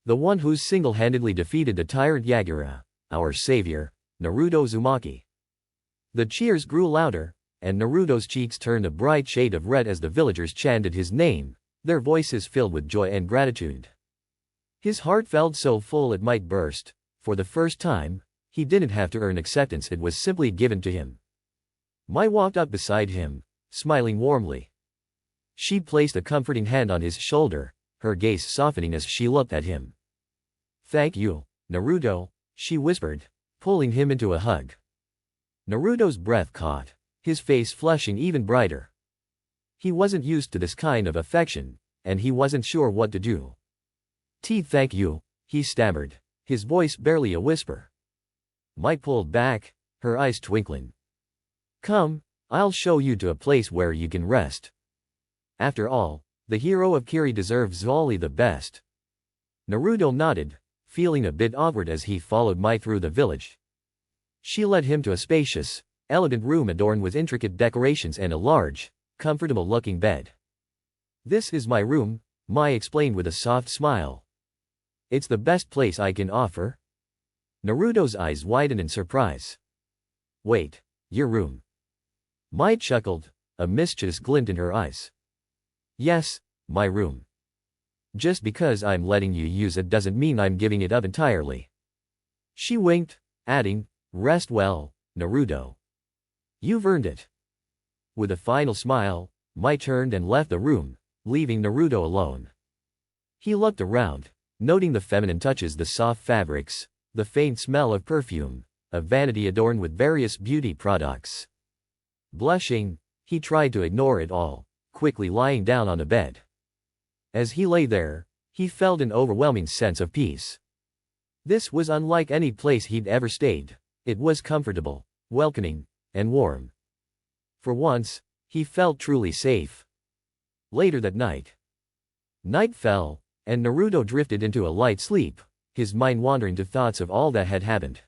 The one who single-handedly defeated the tyrant Yagura, our savior, Naruto Uzumaki. The cheers grew louder, and Naruto's cheeks turned a bright shade of red as the villagers chanted his name, their voices filled with joy and gratitude. His heart felt so full it might burst. For the first time, he didn't have to earn acceptance, it was simply given to him. Mei walked up beside him, smiling warmly. She placed a comforting hand on his shoulder, her gaze softening as she looked at him. "Thank you, Naruto," she whispered, pulling him into a hug. Naruto's breath caught, his face flushing even brighter. He wasn't used to this kind of affection, and he wasn't sure what to do. "Thank you," he stammered, his voice barely a whisper. Mei pulled back, her eyes twinkling. "Come, I'll show you to a place where you can rest. After all, the hero of Kiri deserves only the best." Naruto nodded, feeling a bit awkward as he followed Mei through the village. She led him to a spacious, elegant room adorned with intricate decorations and a large, comfortable-looking bed. "This is my room," Mei explained with a soft smile. "It's the best place I can offer." Naruto's eyes widened in surprise. "Wait, your room?" Mei chuckled, a mischievous glint in her eyes. "Yes, my room. Just because I'm letting you use it doesn't mean I'm giving it up entirely." She winked, adding, "Rest well, Naruto. You've earned it." With a final smile, Mei turned and left the room, leaving Naruto alone. He looked around, noting the feminine touches, the soft fabrics, the faint smell of perfume, a vanity adorned with various beauty products. Blushing, he tried to ignore it all, quickly lying down on the bed. As he lay there, he felt an overwhelming sense of peace. This was unlike any place he'd ever stayed. It was comfortable, welcoming, and warm. For once, he felt truly safe. Later that night, night fell, and Naruto drifted into a light sleep, his mind wandering to thoughts of all that had happened.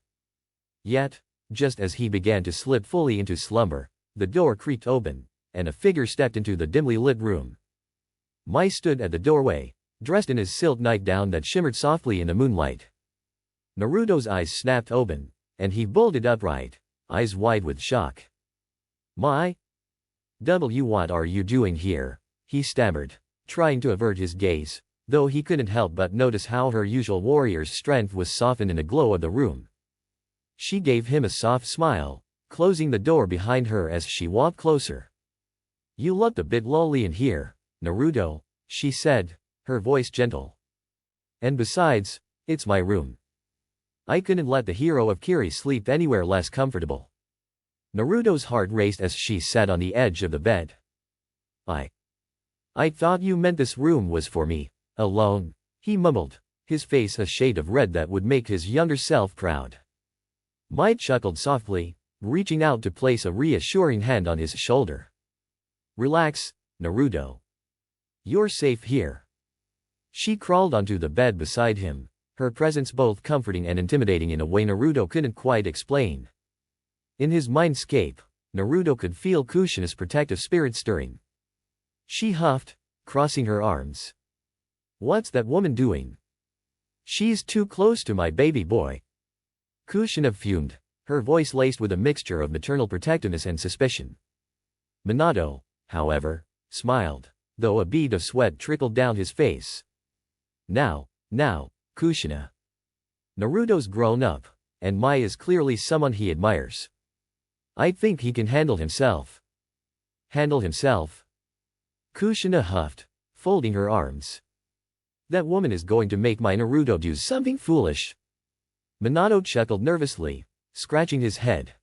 Yet, just as he began to slip fully into slumber, the door creaked open, and a figure stepped into the dimly lit room. Mei stood at the doorway, dressed in his silk nightgown that shimmered softly in the moonlight. Naruto's eyes snapped open, and he bolted upright, eyes wide with shock. "Mei? What are you doing here?" he stammered, trying to avert his gaze, though he couldn't help but notice how her usual warrior's strength was softened in the glow of the room. She gave him a soft smile, closing the door behind her as she walked closer. "You looked a bit lonely in here, Naruto," she said, her voice gentle. "And besides, it's my room. I couldn't let the hero of Kiri sleep anywhere less comfortable." Naruto's heart raced as she sat on the edge of the bed. I thought you meant this room was for me, alone," he mumbled, his face a shade of red that would make his younger self proud. Mei chuckled softly, reaching out to place a reassuring hand on his shoulder. "Relax, Naruto. You're safe here." She crawled onto the bed beside him, her presence both comforting and intimidating in a way Naruto couldn't quite explain. In his mindscape, Naruto could feel Kushina's protective spirit stirring. She huffed, crossing her arms. "What's that woman doing? She's too close to my baby boy." Kushina fumed, her voice laced with a mixture of maternal protectiveness and suspicion. Minato, however, smiled, though a bead of sweat trickled down his face. Now, Kushina. Naruto's grown up, and Mei is clearly someone he admires. I think he can handle himself. Handle himself? Kushina huffed, folding her arms. That woman is going to make my Naruto do something foolish. Minato chuckled nervously, scratching his head.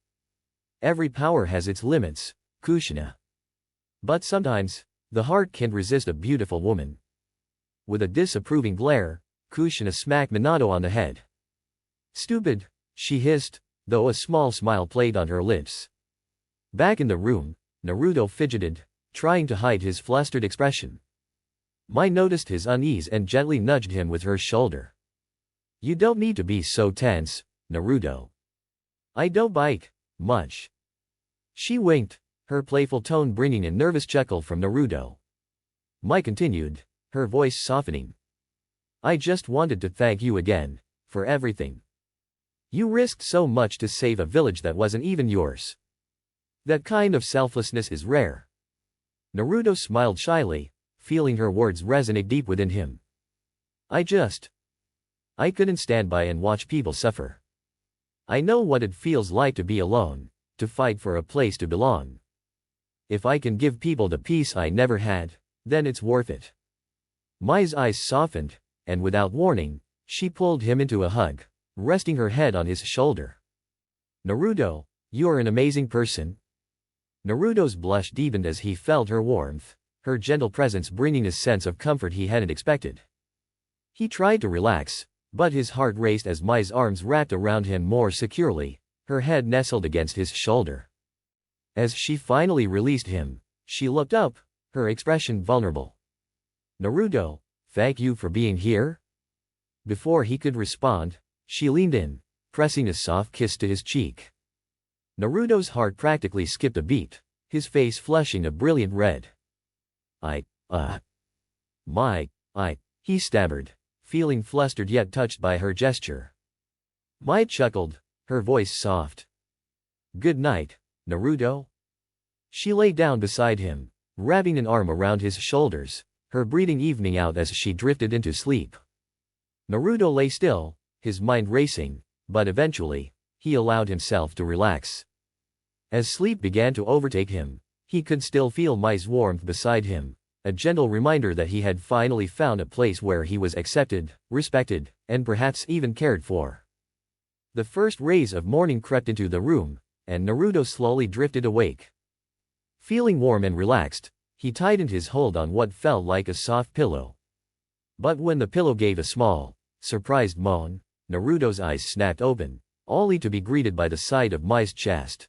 Every power has its limits, Kushina. But sometimes, the heart can't resist a beautiful woman. With a disapproving glare, Kushina smacked Minato on the head. Stupid, she hissed, though a small smile played on her lips. Back in the room, Naruto fidgeted, trying to hide his flustered expression. Mai noticed his unease and gently nudged him with her shoulder. You don't need to be so tense, Naruto. I don't bite much. She winked, her playful tone bringing a nervous chuckle from Naruto. Mai continued, her voice softening. I just wanted to thank you again, for everything. You risked so much to save a village that wasn't even yours. That kind of selflessness is rare. Naruto smiled shyly, feeling her words resonate deep within him. I couldn't stand by and watch people suffer. I know what it feels like to be alone, to fight for a place to belong. If I can give people the peace I never had, then it's worth it. Mai's eyes softened, and without warning, she pulled him into a hug, resting her head on his shoulder. Naruto, you're an amazing person. Naruto's blush deepened as he felt her warmth, her gentle presence bringing a sense of comfort he hadn't expected. He tried to relax, but his heart raced as Mai's arms wrapped around him more securely, her head nestled against his shoulder. As she finally released him, she looked up, her expression vulnerable. Naruto, thank you for being here? Before he could respond, she leaned in, pressing a soft kiss to his cheek. Naruto's heart practically skipped a beat, his face flushing a brilliant red. He stammered, feeling flustered yet touched by her gesture. Mai chuckled, her voice soft. Good night, Naruto. She lay down beside him, wrapping an arm around his shoulders, her breathing evening out as she drifted into sleep. Naruto lay still, his mind racing, but eventually, he allowed himself to relax. As sleep began to overtake him, he could still feel Mai's warmth beside him, a gentle reminder that he had finally found a place where he was accepted, respected, and perhaps even cared for. The first rays of morning crept into the room, and Naruto slowly drifted awake. Feeling warm and relaxed, he tightened his hold on what felt like a soft pillow. But when the pillow gave a small, surprised moan, Naruto's eyes snapped open, only to be greeted by the sight of Mai's chest.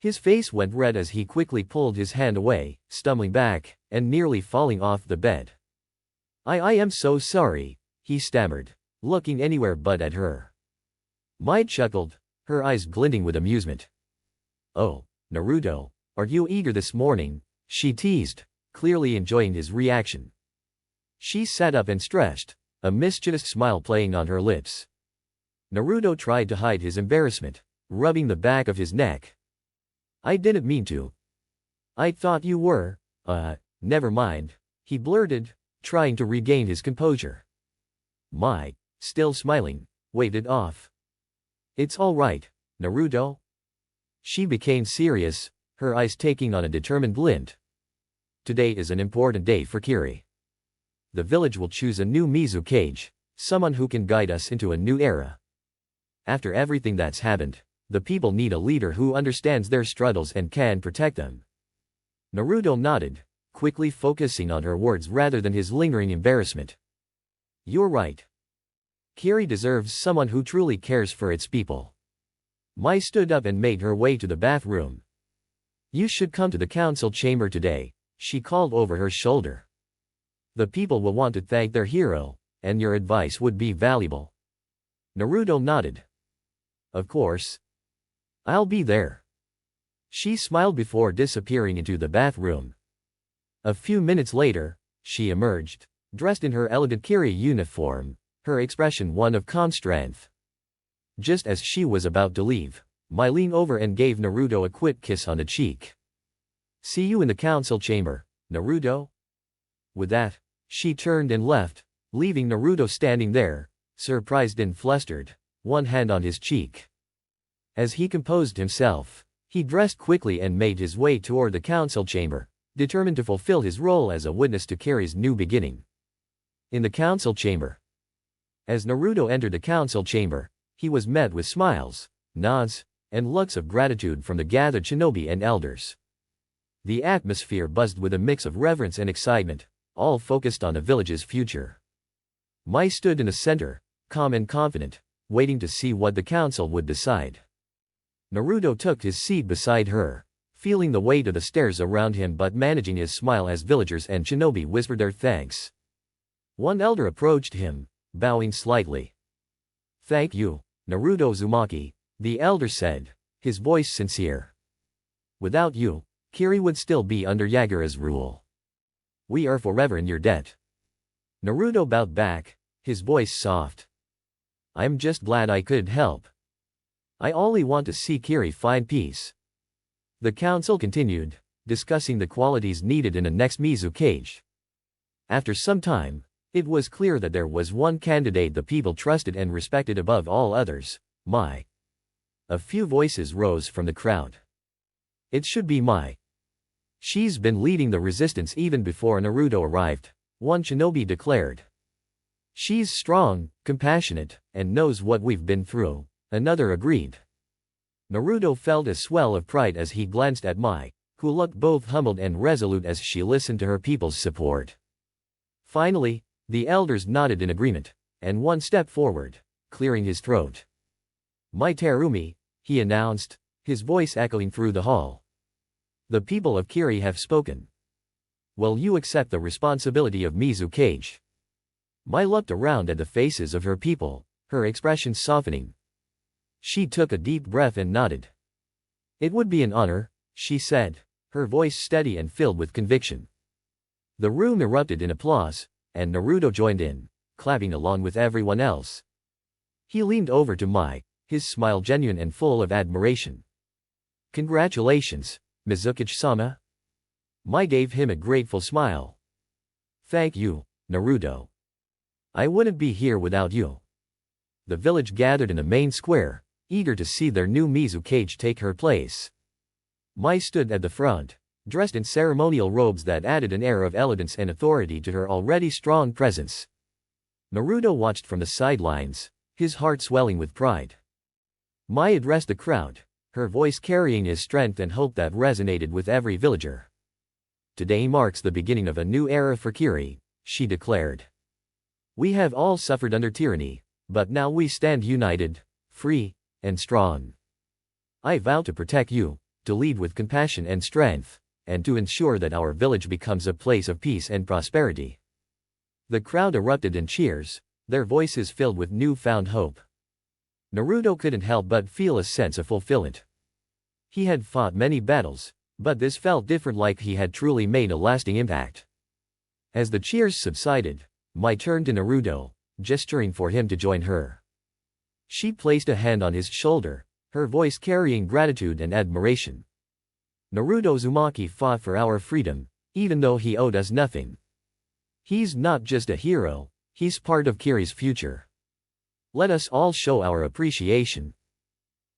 His face went red as he quickly pulled his hand away, stumbling back, and nearly falling off the bed. I am so sorry, he stammered, looking anywhere but at her. Mai chuckled, her eyes glinting with amusement. Oh, Naruto, are you eager this morning? She teased, clearly enjoying his reaction. She sat up and stretched, a mischievous smile playing on her lips. Naruto tried to hide his embarrassment, rubbing the back of his neck. I didn't mean to. I thought you were, never mind, he blurted, trying to regain his composure. Mai, still smiling, waved it off. It's all right, Naruto. She became serious, her eyes taking on a determined glint. Today is an important day for Kiri. The village will choose a new Mizukage, someone who can guide us into a new era. After everything that's happened, the people need a leader who understands their struggles and can protect them. Naruto nodded, quickly focusing on her words rather than his lingering embarrassment. You're right. Kiri deserves someone who truly cares for its people. Mai stood up and made her way to the bathroom. You should come to the council chamber today, she called over her shoulder. The people will want to thank their hero, and your advice would be valuable. Naruto nodded. Of course. I'll be there. She smiled before disappearing into the bathroom. A few minutes later, she emerged, dressed in her elegant Kiri uniform, her expression one of calm strength. Just as she was about to leave, Mai leaned over and gave Naruto a quick kiss on the cheek. See you in the council chamber, Naruto. With that, she turned and left, leaving Naruto standing there, surprised and flustered, one hand on his cheek. As he composed himself, He dressed quickly and made his way toward the council chamber, determined to fulfill his role as a witness to Kiri's new beginning. In the council chamber. As Naruto entered the council chamber, he was met with smiles, nods, and looks of gratitude from the gathered shinobi and elders. The atmosphere buzzed with a mix of reverence and excitement, all focused on the village's future. Mei stood in the center, calm and confident, waiting to see what the council would decide. Naruto took his seat beside her, feeling the weight of the stairs around him but managing his smile as villagers and shinobi whispered their thanks. One elder approached him, bowing slightly. "Thank you, Naruto Uzumaki," the elder said, his voice sincere. "Without you, Kiri would still be under Yagura's rule. We are forever in your debt." Naruto bowed back, his voice soft. "I'm just glad I could help. I only want to see Kiri find peace." The council continued, discussing the qualities needed in the next Mizukage. After some time, it was clear that there was one candidate the people trusted and respected above all others, Mei. A few voices rose from the crowd. "It should be Mei. She's been leading the resistance even before Naruto arrived," one shinobi declared. "She's strong, compassionate, and knows what we've been through," another agreed. Naruto felt a swell of pride as he glanced at Mei, who looked both humbled and resolute as she listened to her people's support. Finally, the elders nodded in agreement, and one stepped forward, clearing his throat. "Mei Terumi," he announced, his voice echoing through the hall. "The people of Kiri have spoken. Will you accept the responsibility of Mizukage?" Mei looked around at the faces of her people, her expression softening. She took a deep breath and nodded. "It would be an honor," she said, her voice steady and filled with conviction. The room erupted in applause, and Naruto joined in, clapping along with everyone else. He leaned over to Mei, his smile genuine and full of admiration. "Congratulations, Mizukage-sama." Mei gave him a grateful smile. "Thank you, Naruto. I wouldn't be here without you." The village gathered in the main square, eager to see their new Mizukage take her place. Mei stood at the front, dressed in ceremonial robes that added an air of elegance and authority to her already strong presence. Naruto watched from the sidelines, his heart swelling with pride. Mei addressed the crowd, her voice carrying his strength and hope that resonated with every villager. "Today marks the beginning of a new era for Kiri," she declared. "We have all suffered under tyranny, but now we stand united, free, and strong. I vow to protect you, to lead with compassion and strength, and to ensure that our village becomes a place of peace and prosperity." The crowd erupted in cheers, their voices filled with newfound hope. Naruto couldn't help but feel a sense of fulfillment. He had fought many battles, but this felt different, like he had truly made a lasting impact. As the cheers subsided, Mei turned to Naruto, gesturing for him to join her. She placed a hand on his shoulder, her voice carrying gratitude and admiration. "Naruto Uzumaki fought for our freedom, even though he owed us nothing. He's not just a hero, he's part of Kiri's future. Let us all show our appreciation."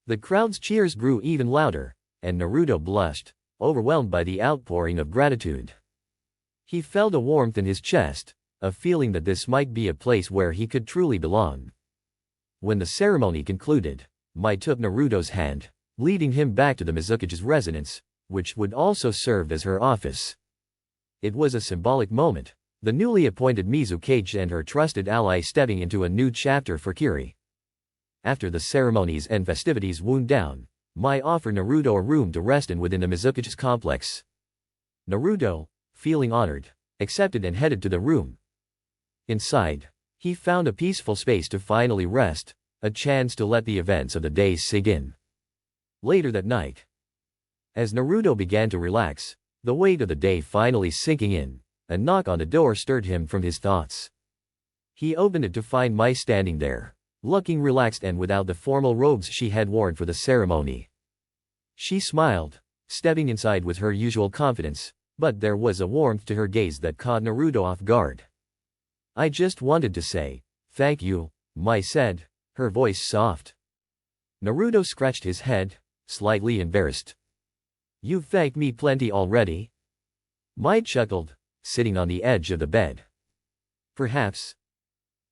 The crowd's cheers grew even louder, and Naruto blushed, overwhelmed by the outpouring of gratitude. He felt a warmth in his chest, a feeling that this might be a place where he could truly belong. When the ceremony concluded, Mei took Naruto's hand, leading him back to the Mizukage's residence, which would also serve as her office. It was a symbolic moment, the newly appointed Mizukage and her trusted ally stepping into a new chapter for Kiri. After the ceremonies and festivities wound down, Mei offered Naruto a room to rest in within the Mizukage's complex. Naruto, feeling honored, accepted and headed to the room. Inside, he found a peaceful space to finally rest, a chance to let the events of the day sink in. Later that night, as Naruto began to relax, the weight of the day finally sinking in, a knock on the door stirred him from his thoughts. He opened it to find Mei standing there, looking relaxed and without the formal robes she had worn for the ceremony. She smiled, stepping inside with her usual confidence, but there was a warmth to her gaze that caught Naruto off guard. "I just wanted to say, thank you," Mei said, her voice soft. Naruto scratched his head, slightly embarrassed. You've thanked me plenty already. Mei chuckled, sitting on the edge of the bed. Perhaps.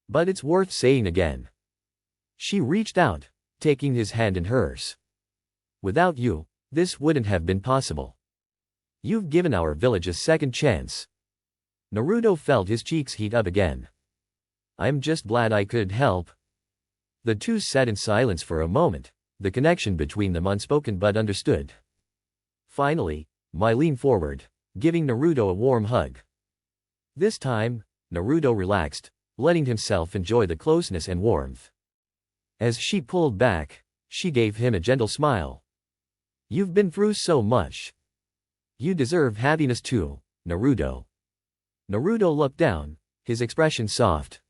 But it's worth saying again. She reached out, taking his hand in hers. Without you, this wouldn't have been possible. You've given our village a second chance. Naruto felt his cheeks heat up again. I'm just glad I could help. The two sat in silence for a moment, the connection between them unspoken but understood. Finally, Mei leaned forward, giving Naruto a warm hug. This time, Naruto relaxed, letting himself enjoy the closeness and warmth. As she pulled back, she gave him a gentle smile. You've been through so much. You deserve happiness too, Naruto. Naruto looked down, his expression soft.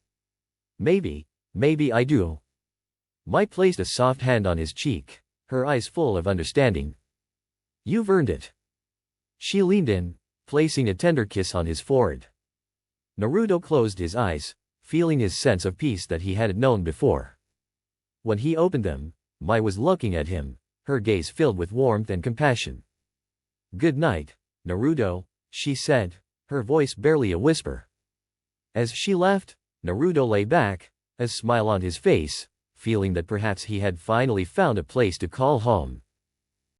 Maybe I do. Mei placed a soft hand on his cheek, her eyes full of understanding. You've earned it. She leaned in, placing a tender kiss on his forehead. Naruto closed his eyes, feeling his sense of peace that he hadn't known before. When he opened them, Mei was looking at him, her gaze filled with warmth and compassion. Good night, Naruto, she said, her voice barely a whisper. As she left, Naruto lay back, a smile on his face, feeling that perhaps he had finally found a place to call home.